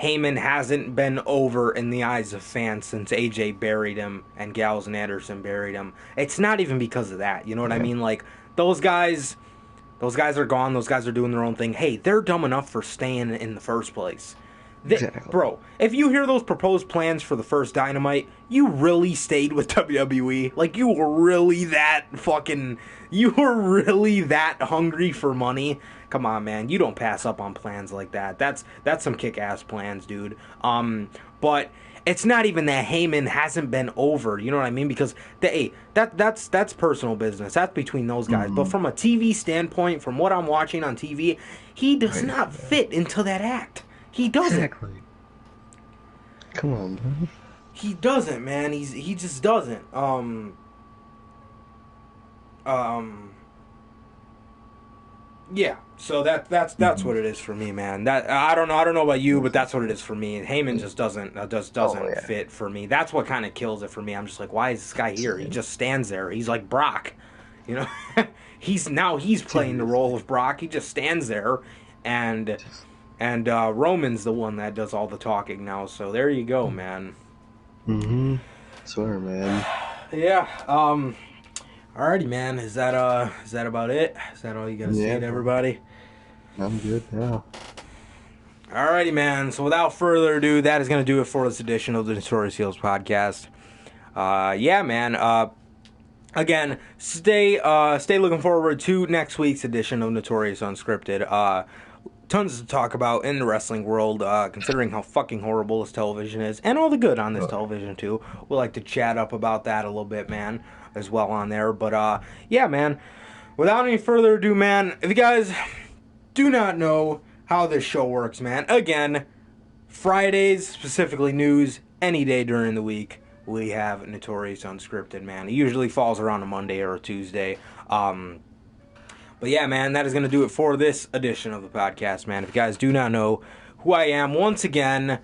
Heyman hasn't been over in the eyes of fans since AJ buried him and Gallows and Anderson buried him. It's not even because of that. You know what I mean? Like those guys are gone. Those guys are doing their own thing. Hey, they're dumb enough for staying in the first place. Exactly. Bro, if you hear those proposed plans for the first Dynamite, you really stayed with WWE. Like, you were really that hungry for money. Come on, man. You don't pass up on plans like that. That's some kick-ass plans, dude. But it's not even that Heyman hasn't been over. You know what I mean? Because that's personal business. That's between those guys. But from a TV standpoint, from what I'm watching on TV, he does not fit into that act. He doesn't. Exactly. Come on, bro. He doesn't, man. He just doesn't. Yeah. So that's what it is for me, man. That I don't know about you, but that's what it is for me. Heyman just doesn't yeah. fit for me. That's what kind of kills it for me. I'm just like, why is this guy here? He just stands there. He's like Brock, you know. he's playing the role of Brock. He just stands there, and Roman's the one that does all the talking now. So there you go, man. Swear, man. Yeah. Alrighty, man. Is that about it? Is that all you gotta say to everybody? I'm good now. Alrighty, man. So without further ado, that is gonna do it for this edition of the Notorious Heels podcast. Yeah, man. Again, stay looking forward to next week's edition of Notorious Unscripted. Tons to talk about in the wrestling world, considering how fucking horrible this television is, and all the good on this television, too. We like to chat up about that a little bit, man, as well on there. But, yeah, man, without any further ado, man, if you guys do not know how this show works, man, again, Fridays, specifically news, any day during the week, we have Notorious Unscripted, man. It usually falls around a Monday or a Tuesday. But yeah, man, that is going to do it for this edition of the podcast, man. If you guys do not know who I am, once again,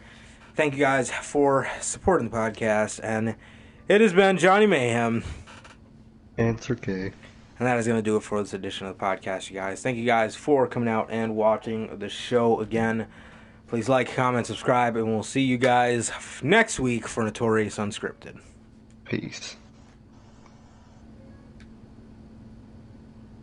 thank you guys for supporting the podcast. And it has been Johnny Mayhem. Answer K. And that is going to do it for this edition of the podcast, you guys. Thank you guys for coming out and watching the show again. Please like, comment, subscribe, and we'll see you guys next week for Notorious Unscripted. Peace.